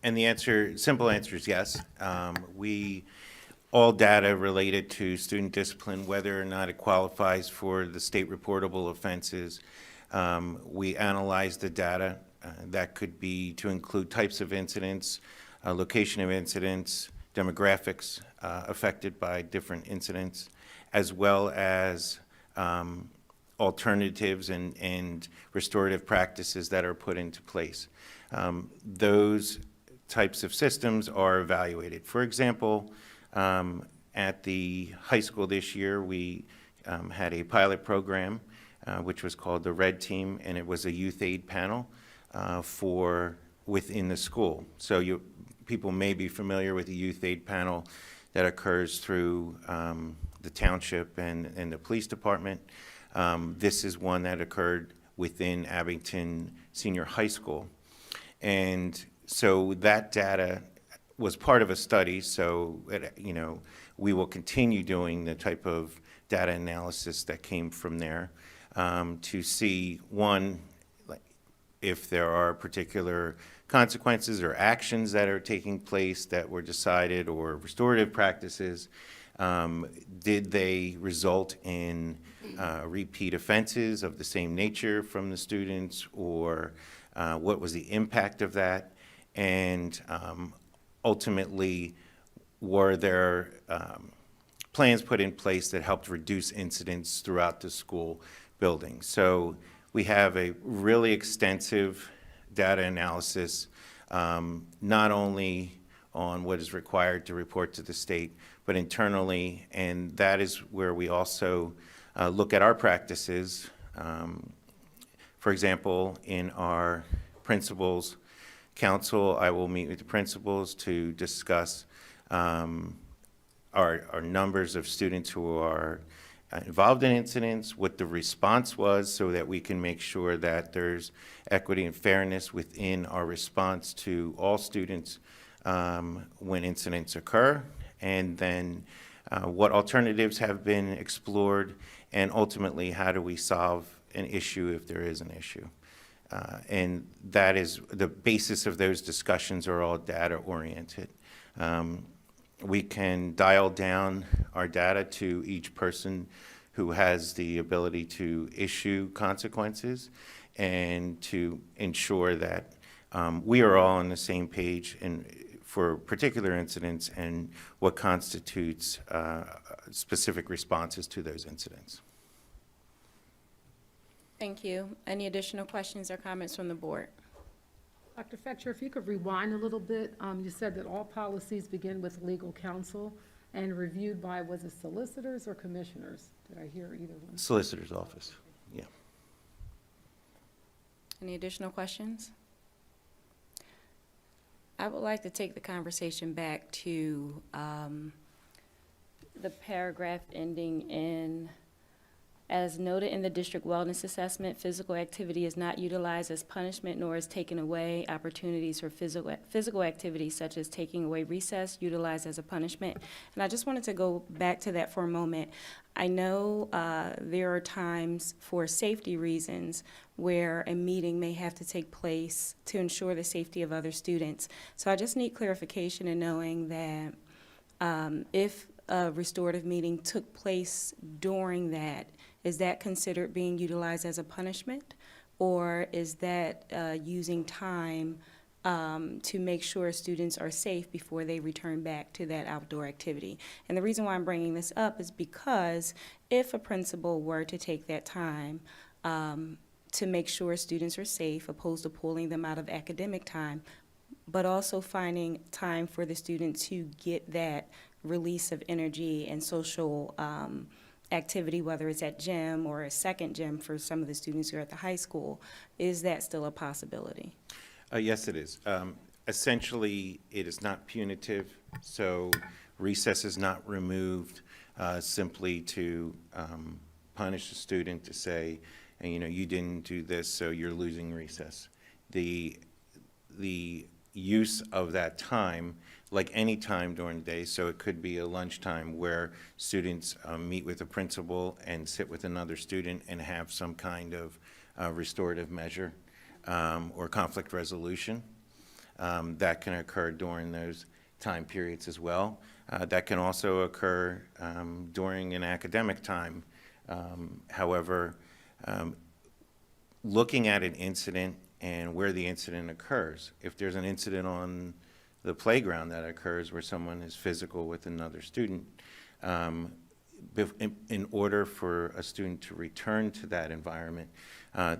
And the simple answer is yes. All data related to student discipline, whether or not it qualifies for the state reportable offenses, we analyze the data. That could be to include types of incidents, location of incidents, demographics affected by different incidents, as well as alternatives and restorative practices that are put into place. Those types of systems are evaluated. For example, at the high school this year, we had a pilot program which was called the Red Team, and it was a youth aid panel for within the school. So people may be familiar with the youth aid panel that occurs through the township and the police department. This is one that occurred within Abington Senior High School. And so that data was part of a study, so we will continue doing the type of data analysis that came from there to see, one, if there are particular consequences or actions that are taking place that were decided, or restorative practices. Did they result in repeat offenses of the same nature from the students, or what was the impact of that? And ultimately, were there plans put in place that helped reduce incidents throughout the school building? So we have a really extensive data analysis, not only on what is required to report to the state, but internally, and that is where we also look at our practices. For example, in our principals council, I will meet with the principals to discuss our numbers of students who are involved in incidents, what the response was, so that we can make sure that there's equity and fairness within our response to all students when incidents occur, and then what alternatives have been explored, and ultimately, how do we solve an issue if there is an issue. And that is the basis of those discussions are all data oriented. We can dial down our data to each person who has the ability to issue consequences and to ensure that we are all on the same page for particular incidents and what constitutes specific responses to those incidents. Thank you. Any additional questions or comments from the board? Dr. Fetcher, if you could rewind a little bit, you said that all policies begin with legal counsel and reviewed by, was it solicitors or commissioners? Did I hear either one? Solicitor's office, yeah. Any additional questions? I would like to take the conversation back to the paragraph ending in, as noted in the district wellness assessment, physical activity is not utilized as punishment, nor is taken away opportunities for physical activities such as taking away recess utilized as a punishment. And I just wanted to go back to that for a moment. I know there are times for safety reasons where a meeting may have to take place to ensure the safety of other students. So I just need clarification in knowing that if a restorative meeting took place during that, is that considered being utilized as a punishment? Or is that using time to make sure students are safe before they return back to that outdoor activity? And the reason why I'm bringing this up is because if a principal were to take that time to make sure students are safe, opposed to pulling them out of academic time, but also finding time for the student to get that release of energy and social activity, whether it's at gym or a second gym for some of the students who are at the high school, is that still a possibility? Yes, it is. essentially, it is not punitive, so recess is not removed simply to punish the student, to say, you know, you didn't do this, so you're losing recess. The use of that time, like any time during the day, so it could be a lunchtime where students meet with a principal and sit with another student and have some kind of restorative measure or conflict resolution. That can occur during those time periods as well. That can also occur during an academic time. However, looking at an incident and where the incident occurs, if there's an incident on the playground that occurs where someone is physical with another student, in order for a student to return to that environment,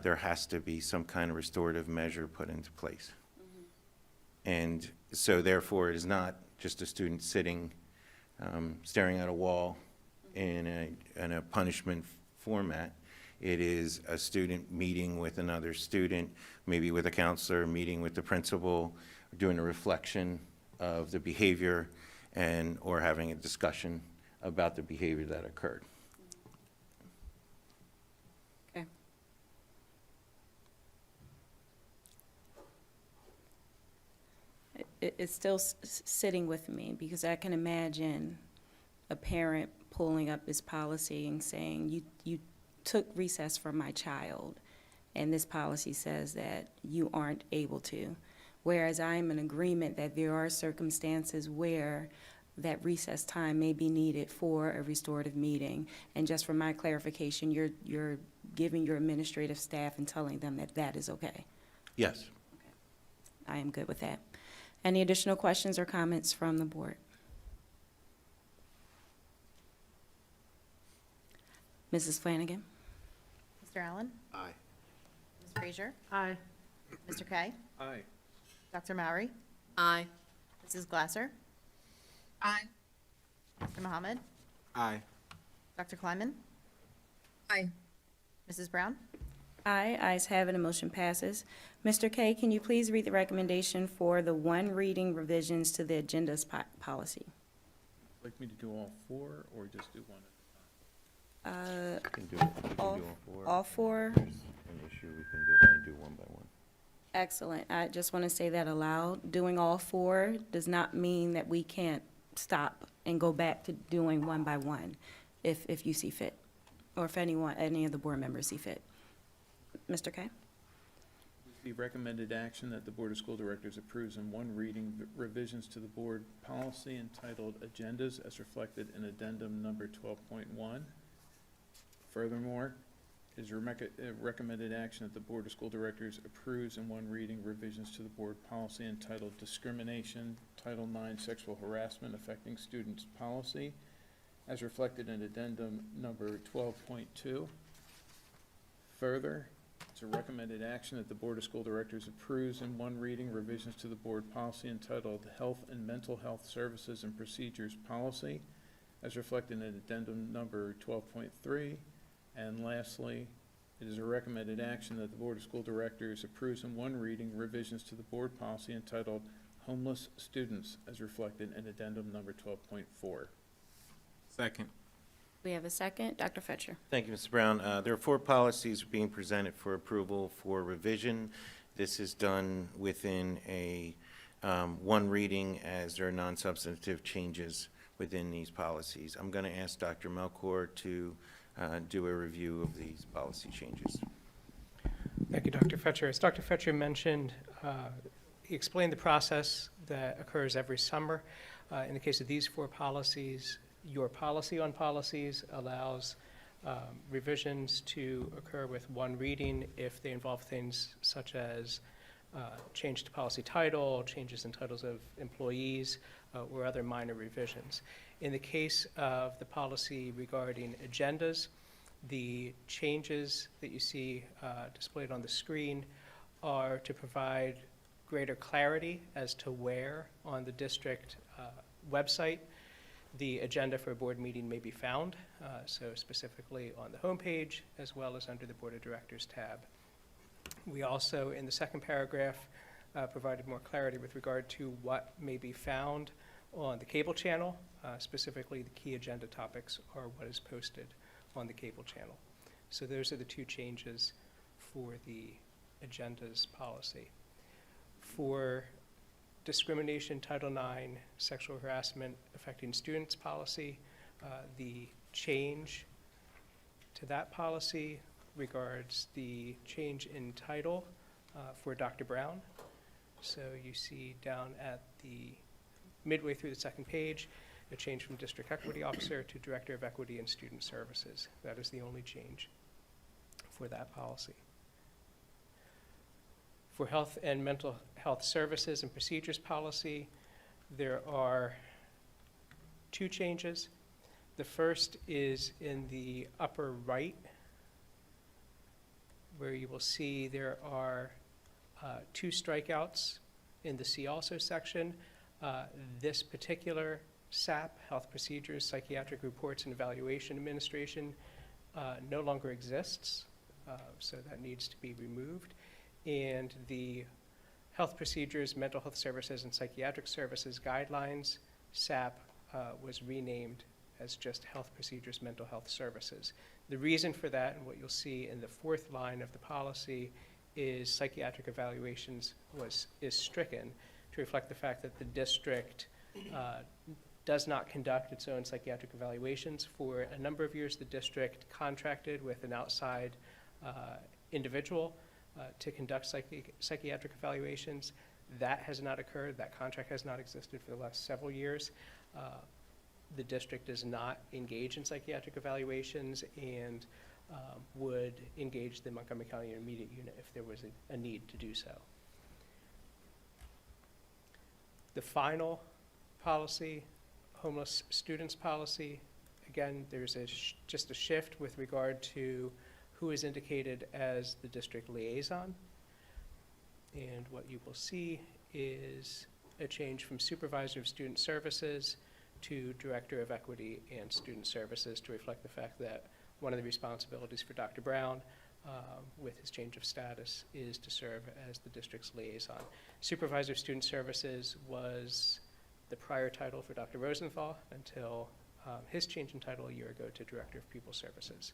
there has to be some kind of restorative measure put into place. And so therefore, it is not just a student sitting, staring at a wall in a punishment format. It is a student meeting with another student, maybe with a counselor, meeting with the principal, doing a reflection of the behavior or having a discussion about the behavior that occurred. Okay. It's still sitting with me because I can imagine a parent pulling up this policy and saying, you took recess from my child, and this policy says that you aren't able to. Whereas I am in agreement that there are circumstances where that recess time may be needed for a restorative meeting. And just for my clarification, you're giving your administrative staff and telling them that that is okay. Yes. I am good with that. Any additional questions or comments from the board? Mrs. Flanagan? Mr. Allen? Aye. Ms. Frazier? Aye. Mr. Kay? Aye. Dr. Mowry? Aye. Mrs. Glasser? Aye. Mr. Mohammed? Aye. Dr. Kleiman? Aye. Mrs. Brown? Aye, ayes have it, and motion passes. Mr. Kay, can you please read the recommendation for the one reading revisions to the agendas policy? Like me to do all four or just do one? You can do all four. All four? If there's an issue, we can do one by one. Excellent. I just want to say that aloud. Doing all four does not mean that we can't stop and go back to doing one by one if you see fit, or if any of the board members see fit. Mr. Kay? The recommended action that the Board of School Directors approves in one reading revisions to the board policy entitled Agendas as reflected in addendum number 12.1. Furthermore, it is recommended action that the Board of School Directors approves in one reading revisions to the board policy entitled Discrimination, Title IX Sexual Harassment Affecting Students Policy as reflected in addendum number 12.2. Further, it's a recommended action that the Board of School Directors approves in one reading revisions to the board policy entitled Health and Mental Health Services and Procedures Policy as reflected in addendum number 12.3. And lastly, it is a recommended action that the Board of School Directors approves in one reading revisions to the board policy entitled Homeless Students as reflected in addendum number 12.4. Second. We have a second. Dr. Fetcher? Thank you, Mr. Brown. There are four policies being presented for approval for revision. This is done within a one reading as there are non-substantive changes within these policies. I'm going to ask Dr. Melchor to do a review of these policy changes. Thank you, Dr. Fetcher. As Dr. Fetcher mentioned, he explained the process that occurs every summer. In the case of these four policies, your policy on policies allows revisions to occur with one reading if they involve things such as change to policy title, changes in titles of employees, or other minor revisions. In the case of the policy regarding agendas, the changes that you see displayed on the screen are to provide greater clarity as to where on the district website the agenda for a board meeting may be found, so specifically on the homepage as well as under the Board of Directors tab. We also, in the second paragraph, provided more clarity with regard to what may be found on the cable channel. Specifically, the key agenda topics are what is posted on the cable channel. So those are the two changes for the agendas policy. For discrimination, Title IX, sexual harassment affecting students policy, the change to that policy regards the change in title for Dr. Brown. So you see down at the midway through the second page, a change from District Equity Officer to Director of Equity and Student Services. That is the only change for that policy. For Health and Mental Health Services and Procedures policy, there are two changes. The first is in the upper right, where you will see there are two strikeouts in the See Also section. This particular SAP, Health Procedures, Psychiatric Reports and Evaluation Administration, no longer exists, so that needs to be removed. And the Health Procedures, Mental Health Services, and Psychiatric Services Guidelines, SAP, was renamed as just Health Procedures, Mental Health Services. The reason for that, and what you'll see in the fourth line of the policy, is psychiatric evaluations is stricken to reflect the fact that the district does not conduct its own psychiatric evaluations. For a number of years, the district contracted with an outside individual to conduct psychiatric evaluations. That has not occurred. That contract has not existed for the last several years. The district does not engage in psychiatric evaluations and would engage the Montgomery County Intermediate Unit if there was a need to do so. The final policy, homeless students policy, again, there's just a shift with regard to who is indicated as the district liaison. And what you will see is a change from Supervisor of Student Services to Director of Equity and Student Services to reflect the fact that one of the responsibilities for Dr. Brown with his change of status is to serve as the district's liaison. Supervisor of Student Services was the prior title for Dr. Rosenthal until his change in title a year ago to Director of People Services.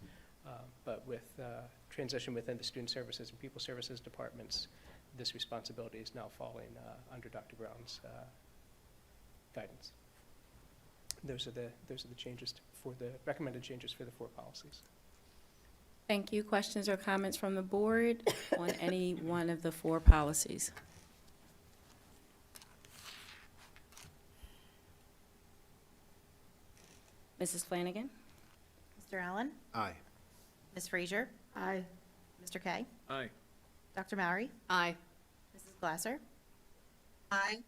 But with transition within the Student Services and People Services departments, this responsibility is now falling under Dr. Brown's guidance. Those are the changes for the recommended changes for the four policies. Thank you. Questions or comments from the board on any one of the four policies? Mrs. Flanagan? Mr. Allen? Aye. Ms. Frazier? Aye. Mr. Kay? Aye. Dr. Mowry? Aye. Mrs. Glasser? Aye.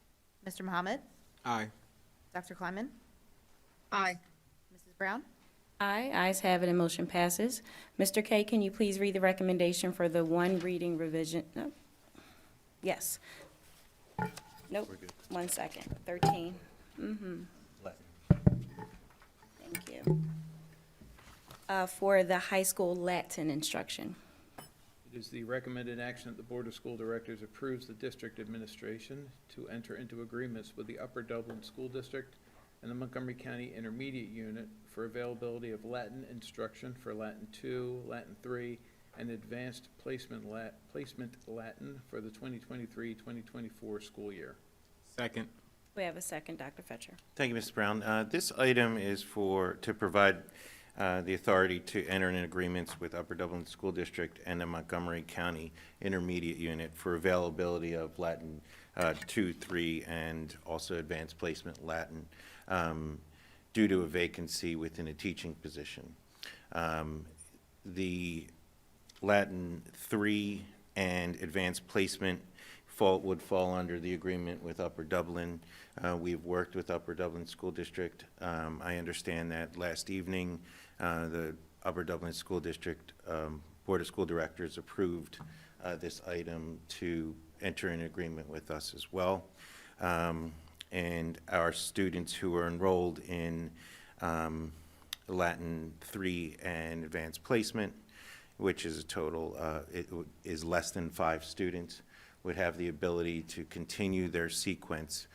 Mr. Mohammed? Aye. Dr. Kleinman? Aye. Mrs. Brown? Aye. Ayes have it and motion passes. Mr. Kay, can you please read the recommendation for the one reading revision? No? Yes. Nope. We're good. 1 second. 13. Thank you. For the high school Latin instruction. It is the recommended action that the Board of School Directors approves the district administration to enter into agreements with the Upper Dublin School District and the Montgomery County Intermediate Unit for availability of Latin instruction for Latin 2, Latin 3, and Advanced Placement Latin for the 2023-2024 school year. Second. We have a second, Dr. Fetcher. Thank you, Mr. Brown. This item is to provide the authority to enter in agreements with Upper Dublin School District and the Montgomery County Intermediate Unit for availability of Latin 2, 3, and also Advanced Placement Latin due to a vacancy within a teaching position. The Latin 3 and Advanced Placement would fall under the agreement with Upper Dublin. We've worked with Upper Dublin School District. I understand that last evening, the Upper Dublin School District Board of School Directors approved this item to enter in agreement with us as well. And our students who are enrolled in Latin 3 and Advanced Placement, which is a total, it is less than 5 students, would have the ability to continue their sequence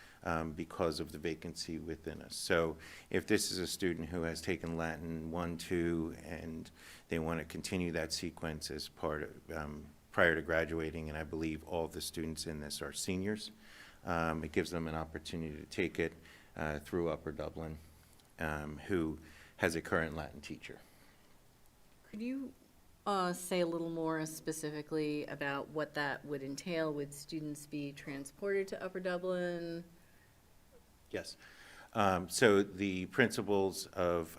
because of the vacancy within us. So if this is a student who has taken Latin 1, 2, and they want to continue that sequence as part of, prior to graduating, and I believe all of the students in this are seniors, it gives them an opportunity to take it through Upper Dublin, who has a current Latin teacher. Could you say a little more specifically about what that would entail? Would students be transported to Upper Dublin? Yes. So the principals of,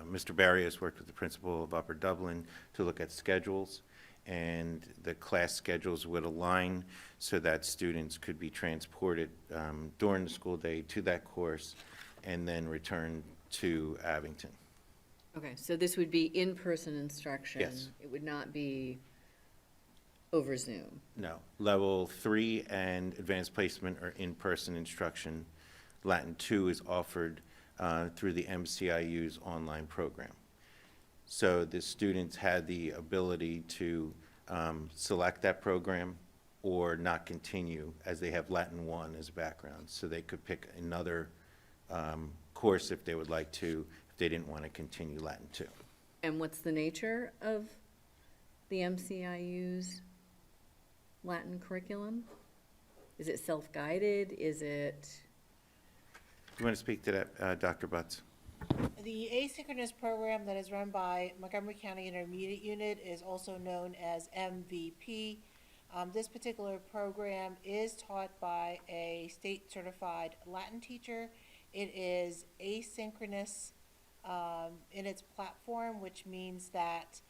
Mr. Barry has worked with the principal of Upper Dublin to look at schedules, and the class schedules would align so that students could be transported during the school day to that course and then return to Abington. Okay, so this would be in-person instruction? Yes. It would not be over Zoom? No. Level 3 and advanced placement are in-person instruction. Latin 2 is offered through the MCIU's online program. So the students had the ability to select that program or not continue, as they have Latin 1 as a background. So they could pick another course if they would like to, if they didn't want to continue Latin 2. And what's the nature of the MCIU's Latin curriculum? Is it self-guided? Is it? Do you want to speak to that, Dr. Butts? The asynchronous program that is run by Montgomery County Intermediate Unit is also known as MVP. This particular program is taught by a state-certified Latin teacher. It is asynchronous in its platform, which means that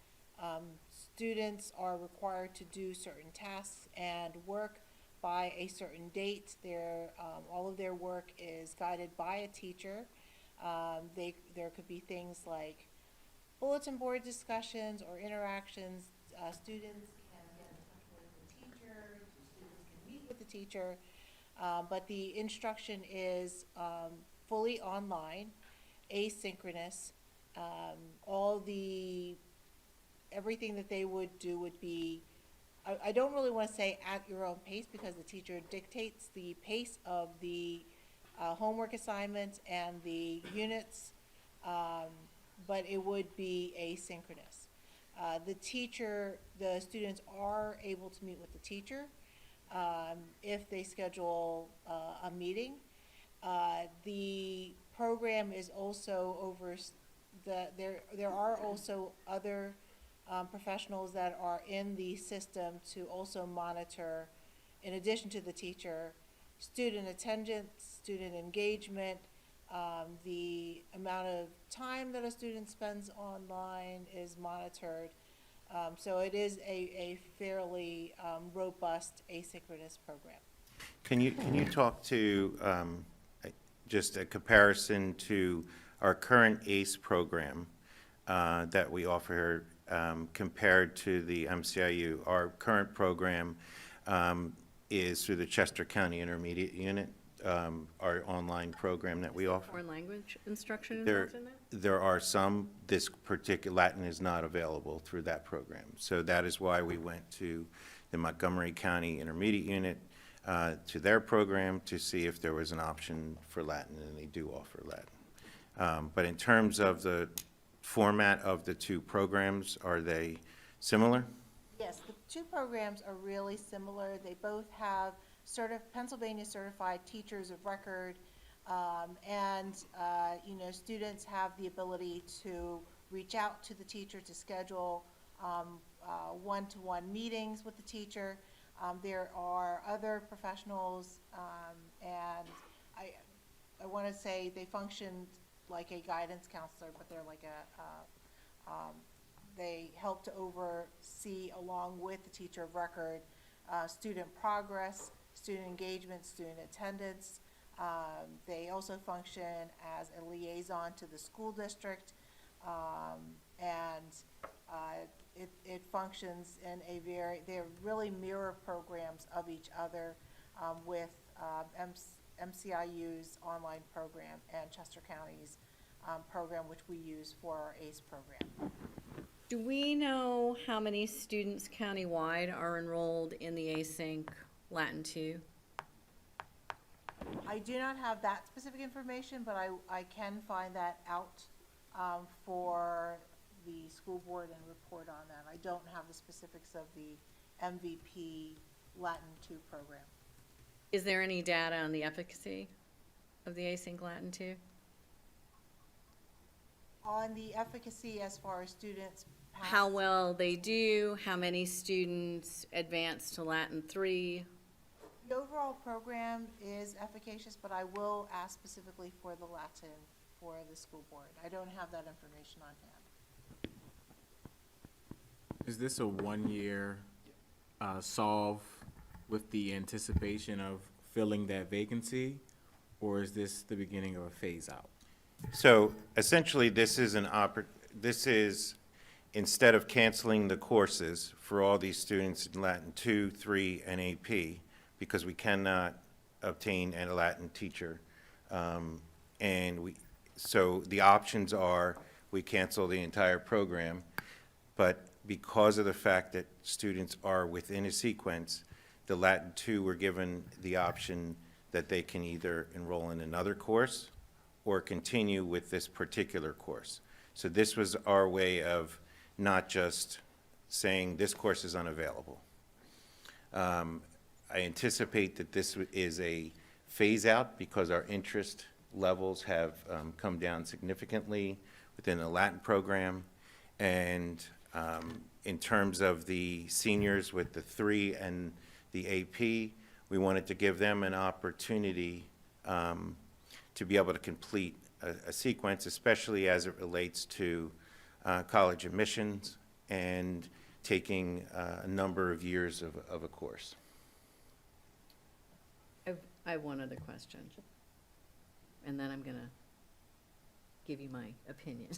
students are required to do certain tasks and work by a certain date. All of their work is guided by a teacher. There could be things like bulletin board discussions or interactions. Students can get in touch with the teacher, students can meet with the teacher, but the instruction is fully online, asynchronous. Everything that they would do would be, I don't really want to say at your own pace, because the teacher dictates the pace of the homework assignments and the units, but it would be asynchronous. The students are able to meet with the teacher if they schedule a meeting. The program is also there are also other professionals that are in the system to also monitor, in addition to the teacher, student attendance, student engagement, the amount of time that a student spends online is monitored. So it is a fairly robust asynchronous program. Can you talk to just a comparison to our current ACE program that we offer here compared to the MCIU? Our current program is through the Chester County Intermediate Unit, our online program that we offer. Foreign language instruction involved in that? There are some. This particular Latin is not available through that program. So that is why we went to the Montgomery County Intermediate Unit to their program to see if there was an option for Latin, and they do offer Latin. But in terms of the format of the two programs, are they similar? Yes, the two programs are really similar. They both have Pennsylvania certified teachers of record, and students have the ability to reach out to the teacher to schedule one-to-one meetings with the teacher. There are other professionals, and I want to say they function like a guidance counselor, but they're like they help to oversee, along with the teacher of record, student progress, student engagement, student attendance. They also function as a liaison to the school district, and it functions in they're really mirror programs of each other, with MCIU's online program and Chester County's program, which we use for our ACE program. Do we know how many students countywide are enrolled in the async Latin 2? I do not have that specific information, but I can find that out for the school board and report on that. I don't have the specifics of the MVP Latin 2 program. Is there any data on the efficacy of the async Latin 2? On the efficacy as far as students pass. How well they do, how many students advance to Latin 3? The overall program is efficacious, but I will ask specifically for the Latin for the school board. I don't have that information on hand. Is this a one-year solve with the anticipation of filling that vacancy, or is this the beginning of a phase out? So essentially, this is, instead of canceling the courses for all these students in Latin 2, 3, and AP, because we cannot obtain a Latin teacher, so the options are, we cancel the entire program, but because of the fact that students are within a sequence, the Latin 2 were given the option that they can either enroll in another course or continue with this particular course. So this was our way of not just saying this course is unavailable. I anticipate that this is a phase out because our interest levels have come down significantly within the Latin program. And in terms of the seniors with the 3 and the AP, we wanted to give them an opportunity to be able to complete a sequence, especially as it relates to college admissions and taking a number of years of a course. I have one other question, and then I'm going to give you my opinion.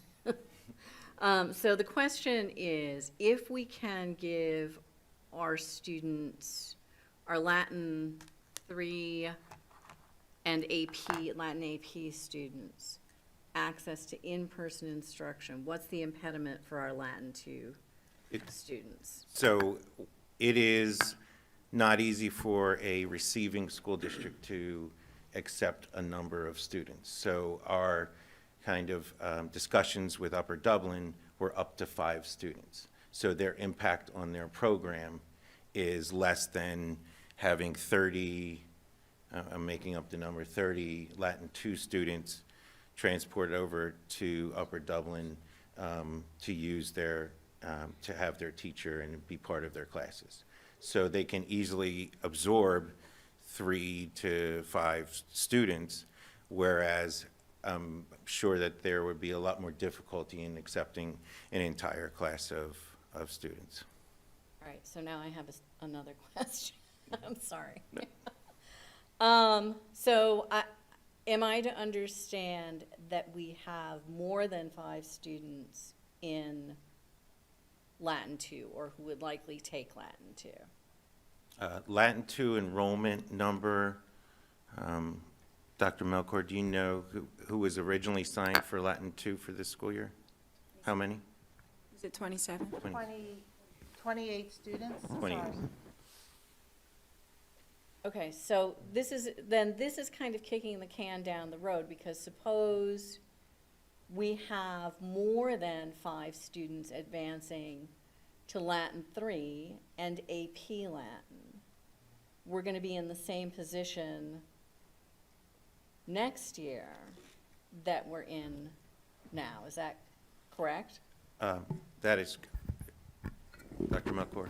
So the question is, if we can give our students, our Latin 3 and AP, Latin AP students, access to in-person instruction, what's the impediment for our Latin 2 students? So it is not easy for a receiving school district to accept a number of students. So our kind of discussions with Upper Dublin were up to 5 students. So their impact on their program is less than having 30, I'm making up the number, 30 Latin 2 students transported over to Upper Dublin to use their, to have their teacher and be part of their classes. So they can easily absorb 3 to 5 students, whereas I'm sure that there would be a lot more difficulty in accepting an entire class of students. All right, so now I have another question. I'm sorry. So am I to understand that we have more than 5 students in Latin 2, or who would likely take Latin 2? Latin 2 enrollment number, Dr. Melkor, do you know who was originally signed for Latin 2 for this school year? How many? Is it 27? 28 students? 28. Sorry. Okay, so this is kind of kicking the can down the road, because suppose we have more than 5 students advancing to Latin 3 and AP Latin. We're going to be in the same position next year that we're in now. Is that correct? That is, Dr. Melkor.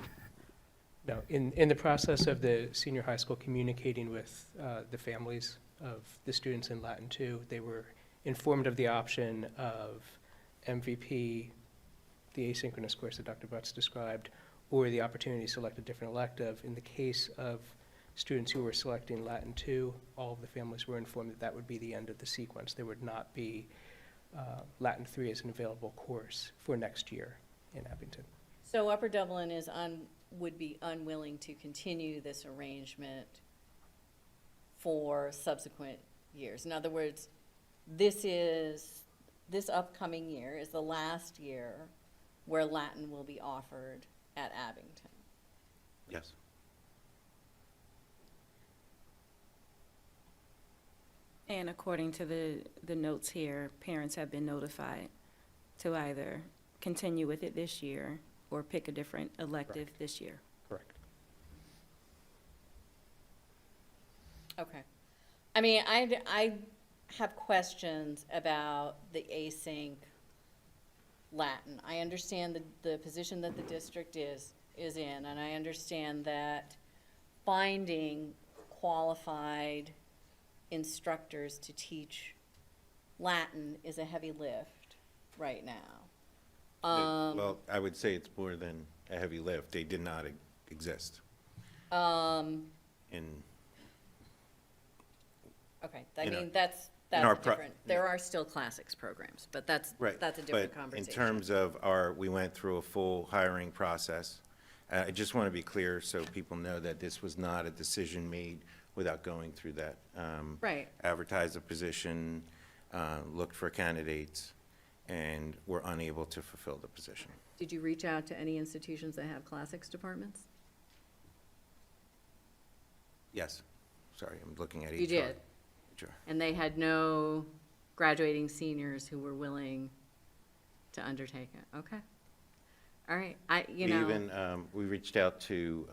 No, in the process of the senior high school communicating with the families of the students in Latin 2, they were informed of the option of MVP, the asynchronous course that Dr. Butts described, or the opportunity to select a different elective. In the case of students who were selecting Latin 2, all of the families were informed that that would be the end of the sequence. There would not be Latin 3 as an available course for next year in Abington. So Upper Dublin would be unwilling to continue this arrangement for subsequent years. In other words, this upcoming year is the last year where Latin will be offered at Abington. Yes. And according to the notes here, parents have been notified to either continue with it this year or pick a different elective this year. Correct. Okay. I mean, I have questions about the async Latin. I understand the position that the district is in, and I understand that finding qualified instructors to teach Latin is a heavy lift right now. Well, I would say it's more than a heavy lift. They did not exist. In Okay, I in mean, our- that's our different. There are still classics programs, but that's Right. a different But conversation. in terms of we went through a full hiring process. I just want to be clear so people know that this was not a decision made without going through that. Right. Advertised a position, looked for candidates, and were unable to fulfill the position. Did you reach out to any institutions that have classics departments? Yes. Sorry, I'm looking at HR. You did? HR. And they had no graduating seniors who were willing to undertake it? Okay. All right, We even, we reached out to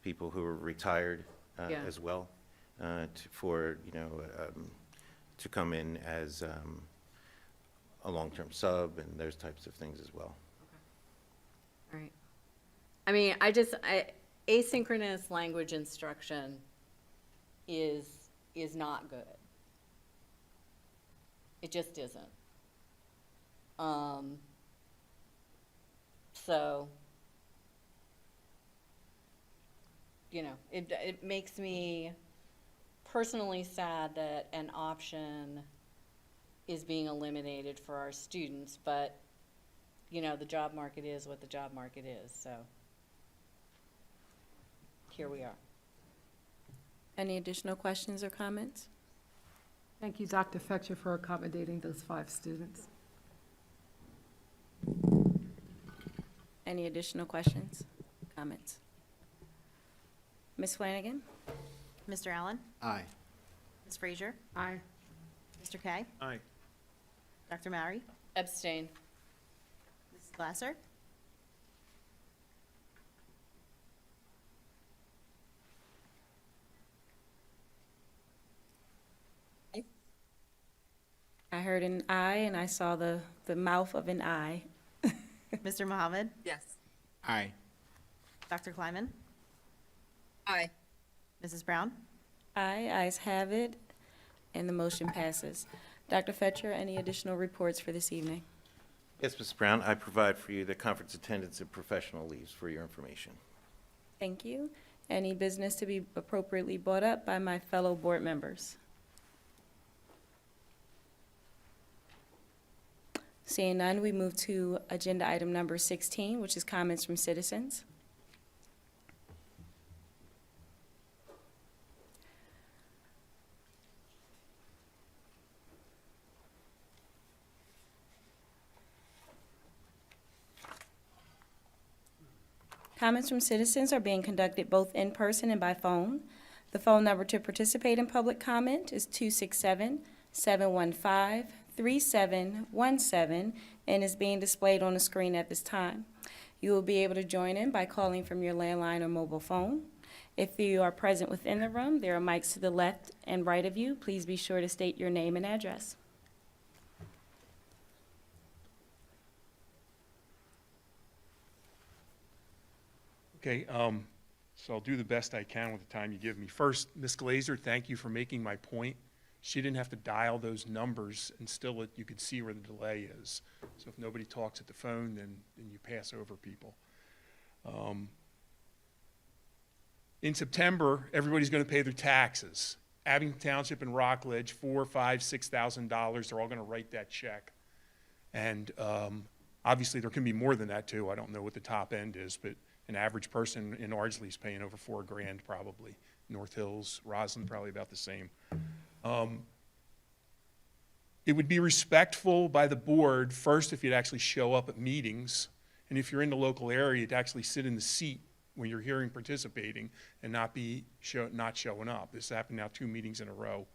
people who were retired Yeah. as well, for, to come in as a long-term sub and those types of things as well. All right. I mean, asynchronous language instruction is not good. It just isn't. So, it makes me personally sad that an option is being eliminated for our students, but, the job market is what the job market is, so here we are. Any additional questions or comments? Thank you, Dr. Fetcher, for accommodating those 5 students. Any additional questions, comments? Ms. Flanagan? Mr. Allen? Aye. Ms. Frazier? Aye. Mr. Kay? Aye. Dr. Mary? Abstain. Mrs. Glasser? I heard an aye, and I saw the mouth of an aye. Mr. Mohammed? Yes. Aye. Dr. Kleiman? Aye. Mrs. Brown? Aye, ayes have it, and the motion passes. Dr. Fetcher, any additional reports for this evening? Yes, Ms. Brown, I provide for you the conference attendance and professional leaves for your information. Thank you. Any business to be appropriately brought up by my fellow board members? Seeing none, we move to agenda item number 16, which is comments from citizens. Comments from citizens are being conducted both in person and by phone. The phone number to participate in public comment is 267-715-3717 and is being displayed on the screen at this time. You will be able to join in by calling from your landline or mobile phone. If you are present within the room, there are mics to the left and right of you. Please be sure to state your name and address. Okay, so I'll do the best I can with the time you give me. First, Ms. Glazer, thank you for making my point. She didn't have to dial those numbers, and still you could see where the delay is. So if nobody talks at the phone, then you pass over people. In September, everybody's going to pay their taxes. Abington Township and Rockledge, $4,000, $5,000, $6,000, they're all going to write that check. And obviously, there can be more than that, too. I don't know what the top end is, but an average person in Ardsley is paying over $4,000 probably. North Hills, Roslyn, probably about the same. it would be respectful by the board, first, if you'd actually show up at meetings, and if you're in the local area, to actually sit in the seat when you're hearing participating and not showing up. This happened now 2 meetings in a row.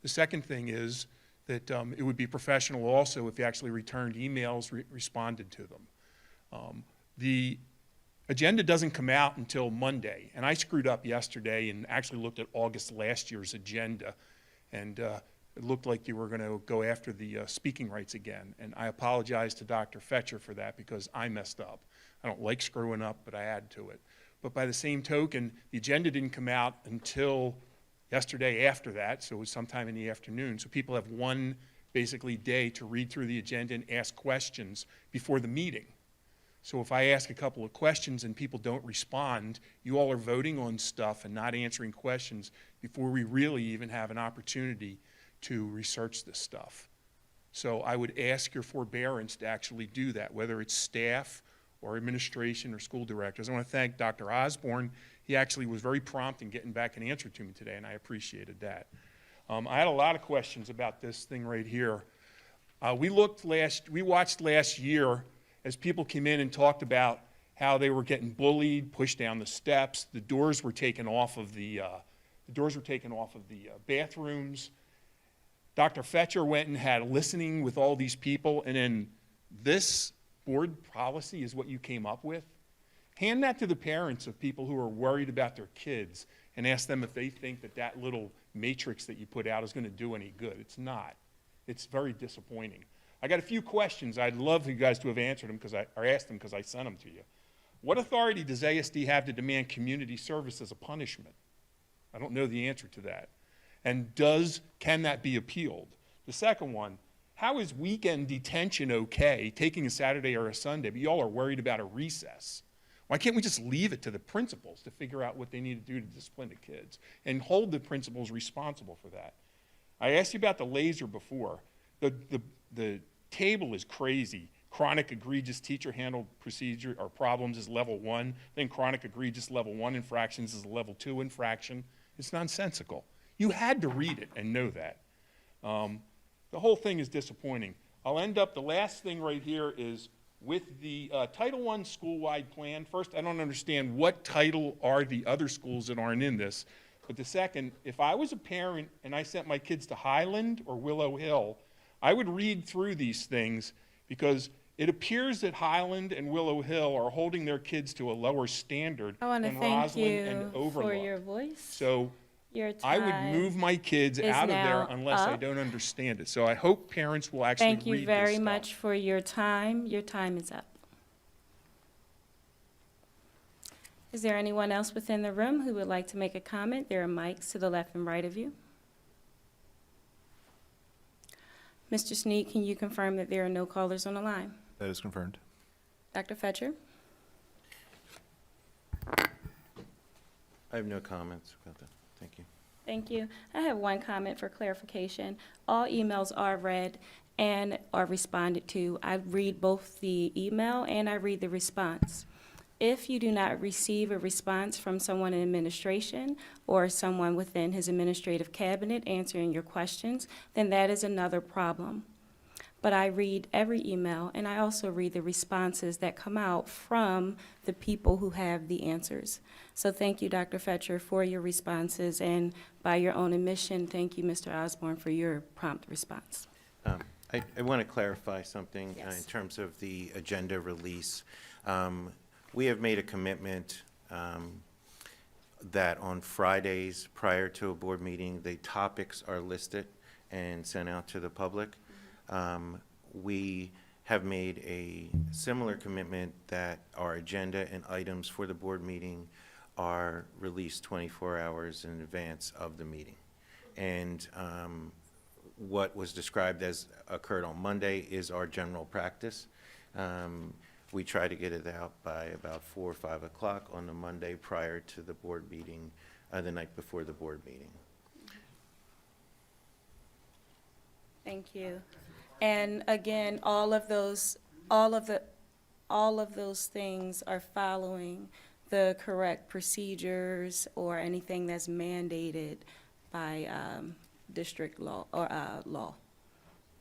The second thing is that it would be professional also if you actually returned emails, responded to them. The agenda doesn't come out until Monday, and I screwed up yesterday and actually looked at August last year's agenda, and it looked like you were going to go after the speaking rights again, and I apologize to Dr. Fetcher for that because I messed up. I don't like screwing up, but I add to it. But by the same token, the agenda didn't come out until yesterday after that, so it was sometime in the afternoon. So people have one basically day to read through the agenda and ask questions before the meeting. So if I ask a couple of questions and people don't respond, you all are voting on stuff and not answering questions before we really even have an opportunity to research this stuff. So I would ask your forbearance to actually do that, whether it's staff or administration or school directors. I want to thank Dr. Osborne. He actually was very prompt in getting back an answer to me today, and I appreciated that. I had a lot of questions about this thing right here. We watched last year as people came in and talked about how they were getting bullied, pushed down the steps, the doors were taken off of the bathrooms. Dr. Fetcher went and had a listening with all these people, and then this board policy is what you came up with. Hand that to the parents of people who are worried about their kids and ask them if they think that that little matrix that you put out is going to do any good. It's not. It's very disappointing. I got a few questions. I'd love you guys to have answered them or asked them because I sent them to you. What authority does ASD have to demand community service as a punishment? I don't know the answer to that. And can that be appealed? The second one, how is weekend detention okay, taking a Saturday or a Sunday, but y'all are worried about a recess? Why can't we just leave it to the principals to figure out what they need to do to discipline the kids and hold the principals responsible for that? I asked you about the laser before. The table is crazy. Chronic egregious teacher handled procedure or problems is level 1, then chronic egregious level 1 infractions is a level 2 infraction. It's nonsensical. You had to read it and know that. The whole thing is disappointing. I'll end up, the last thing right here is with the Title I school-wide plan. First, I don't understand what title are the other schools that aren't in this. But the second, if I was a parent and I sent my kids to Highland or Willow Hill, I would read through these things because it appears that Highland and Willow Hill are holding their kids to a lower standard I want to than thank Roslyn and you Overlook. for your voice. So Your I would time move my kids is out of there now unless I up. don't understand it. So I hope parents will actually read Thank this you very stuff. much for your time. Your time is up. Is there anyone else within the room who would like to make a comment? There are mics to the left and right of you. Mr. Sneed, can you confirm that there are no callers on the line? That is confirmed. Dr. Fetcher? I have no comments about that. Thank you. Thank you. I have one comment for clarification. All emails are read and are responded to. I read both the email and I read the response. If you do not receive a response from someone in administration or someone within his administrative cabinet answering your questions, then that is another problem. But I read every email, and I also read the responses that come out from the people who have the answers. So thank you, Dr. Fetcher, for your responses, and by your own admission, thank you, Mr. Osborne, for your prompt response. I want to clarify something in Yes. terms of the agenda release. We have made a commitment that on Fridays prior to a board meeting, the topics are listed and sent out to the public. We have made a similar commitment that our agenda and items for the board meeting are released 24 hours in advance of the meeting. And what was described as occurred on Monday is our general practice. We try to get it out by about 4 or 5 o'clock on the Monday prior to the board meeting, the night before the board meeting. Thank you. And again, all of those things are following the correct procedures or anything that's mandated by district law or law.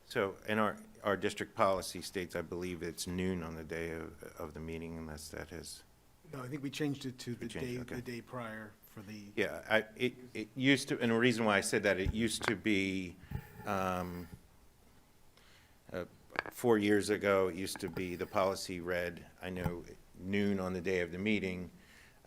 So, and our district policy states, I believe it's noon on the day of the meeting, unless that has, No, I think we changed it to the We changed day, it, okay. the day prior for the. yeah, it used to, and the reason why I said that, it used to be, 4 years ago, it used to be, the policy read, I know, noon on the day of the meeting.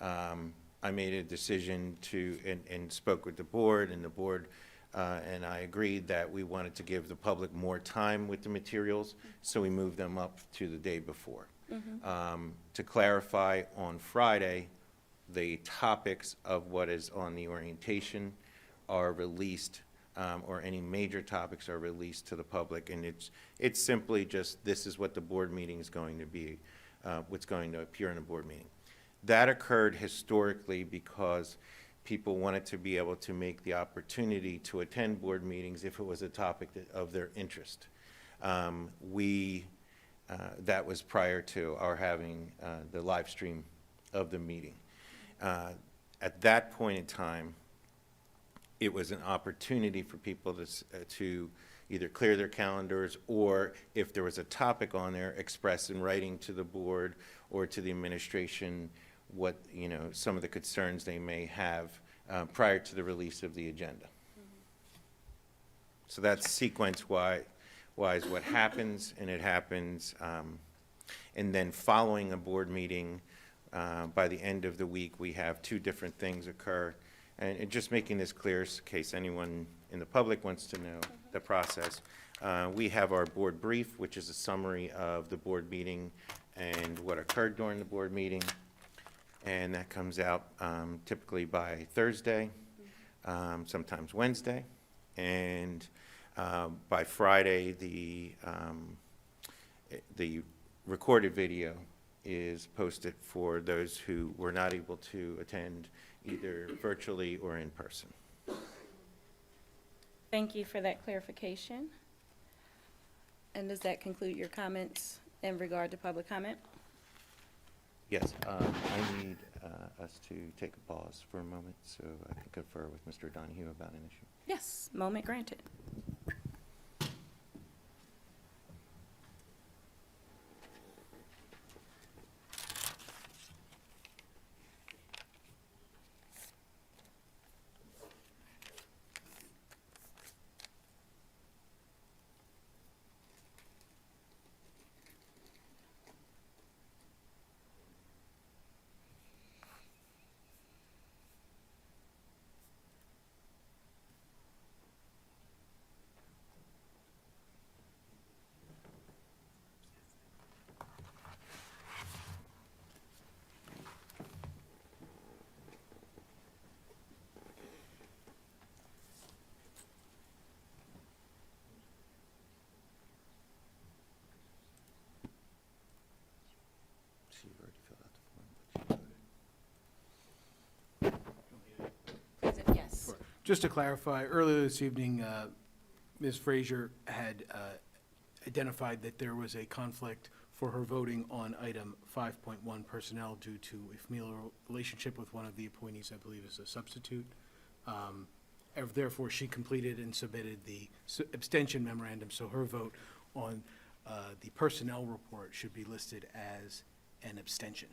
I made a decision to, and spoke with the board, and the board, and I agreed that we wanted to give the public more time with the materials, so we moved them up to the day before. To clarify, on Friday, the topics of what is on the orientation are released, or any major topics are released to the public, and it's simply just, this is what the board meeting is going to be, what's going to appear in a board meeting. That occurred historically because people wanted to be able to make the opportunity to attend board meetings if it was a topic of their interest. That was prior to our having the live stream of the meeting. At that point in time, it was an opportunity for people to either clear their calendars, or if there was a topic on there, express in writing to the board or to the administration what, some of the concerns they may have prior to the release of the agenda. So that's sequence-wise what happens, and it happens, and then following a board meeting, by the end of the week, we have 2 different things occur. And just making this clear, in case anyone in the public wants to know the process, we have our board brief, which is a summary of the board meeting and what occurred during the board meeting. And that comes out typically by Thursday, sometimes Wednesday. And by Friday, the recorded video is posted for those who were not able to attend either virtually or in person. Thank you for that clarification. And does that conclude your comments in regard to public comment? Yes, I need us to take a pause for a moment so I can confer with Mr. Donahue about an issue. Yes, moment granted. She already filled out the form, Yes. Just to clarify, earlier this evening, Ms. Frazier had identified that there was a conflict for her voting on item 5.1 personnel due to a familial relationship with one of the appointees, I believe is a substitute. Therefore, she completed and submitted the abstention memorandum, so her vote on the personnel report should be listed as an abstention.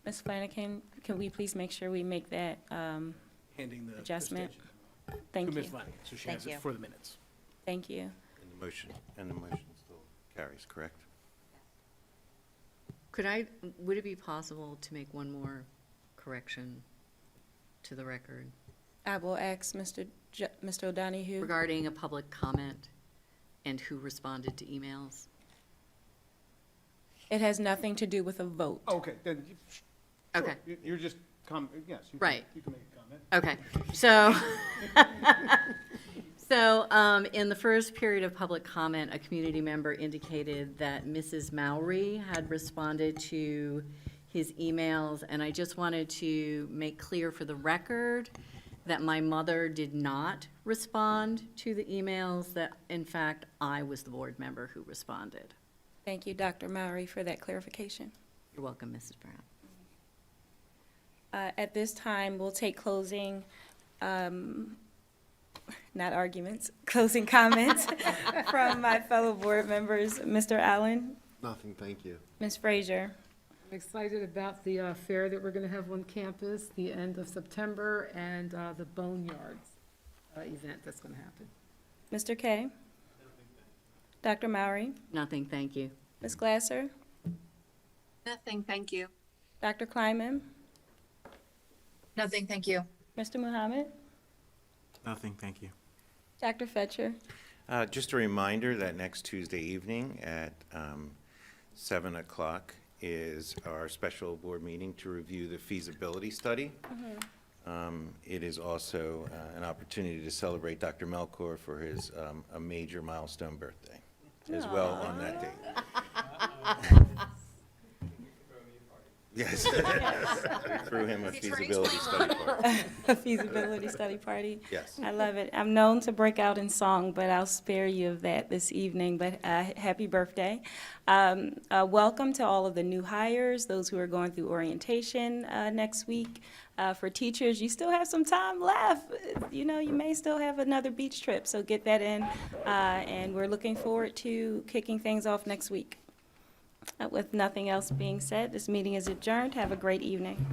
Ms. Flanagan, can we please make sure we make that Handing the adjustment? abstention Thank to you. Ms. Flanagan, so she Thank has you. it for the minutes. Thank you. And the motion still carries, correct? Would it be possible to make one more correction to the record I will ask Mr. O'Donohue. regarding a public comment and who responded to emails? It has nothing to do with a vote. Okay, then, Okay. You're just, yes. Right. You can make a comment. Okay, so in the first period of public comment, a community member indicated that Mrs. Mowry had responded to his emails, and I just wanted to make clear for the record that my mother did not respond to the emails, that in fact, I was the board member who responded. Thank you, Dr. Mowry, for that clarification. You're welcome, Mrs. Brown. At this time, we'll take closing not arguments, closing comments from my fellow board members. Mr. Allen, Nothing, thank you. Ms. Frazier. I'm excited about the fair that we're going to have on campus, the end of September, and the Boneyards event that's going to happen. Mr. Kay. Dr. Mowry. Nothing, thank you. Ms. Glasser. Nothing, thank you. Dr. Kleiman. Nothing, thank you. Mr. Muhammad. Nothing, thank you. Dr. Fetcher. Just a reminder that next Tuesday evening at 7 o'clock is our special board meeting to review the feasibility study. It is also an opportunity to celebrate Dr. Melkor for his a major milestone birthday as well on that date. Yes. We threw him a feasibility study party. A feasibility study party. Yes. I love it. I'm known to break out in song, but I'll spare you of that this evening. But happy birthday. Welcome to all of the new hires, those who are going through orientation next week. For teachers, you still have some time left. You know, you may still have another beach trip, so get that in. And we're looking forward to kicking things off next week. With nothing else being said, this meeting is adjourned. Have a great evening.